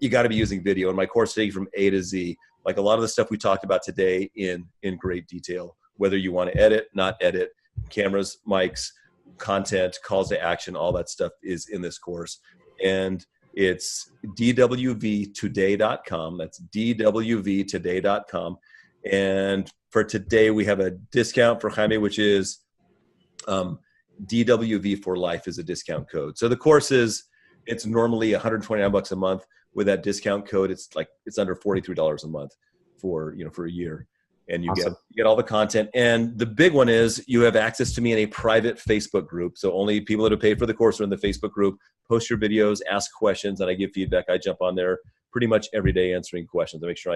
[SPEAKER 3] you got to be using video. And my course takes you from A to Z, like a lot of the stuff we talked about today in great detail, whether you want to edit, not edit, cameras, mics, content, calls to action, all that stuff is in this course. And it's dwvtoday.com. That's dwvtoday.com. And for today, we have a discount for Jaime, which is DWV for life is a discount code. So the course it's normally $129 a month. With that discount code, it's under $43 a month for a year. And you
[SPEAKER 2] awesome.
[SPEAKER 3] get all the content. And the big one is you have access to me in a private Facebook group. So only people that have paid for the course are in the Facebook group. Post your videos, ask questions, and I give feedback. I jump on there pretty much every day answering questions. I make sure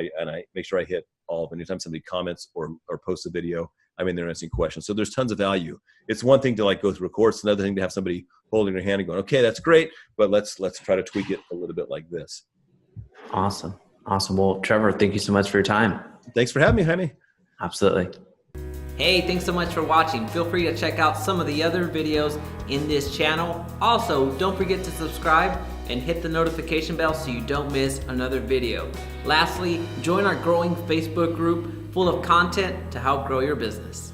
[SPEAKER 3] I hit all of them. Anytime somebody comments or posts a video, I'm in there answering questions. So there's tons of value. It's one thing to go through a course. It's another thing to have somebody holding your hand and going, okay, that's great, but let's try to tweak it a little bit like this.
[SPEAKER 2] Awesome. Well, Trevor, thank you so much for your time.
[SPEAKER 3] Thanks for having me, Jaime.
[SPEAKER 2] Absolutely. Hey, thanks so much for watching. Feel free to check out some of the other videos in this channel. Also, don't forget to subscribe and hit the notification bell so you don't miss another video. Lastly, join our growing Facebook group full of content to help grow your business.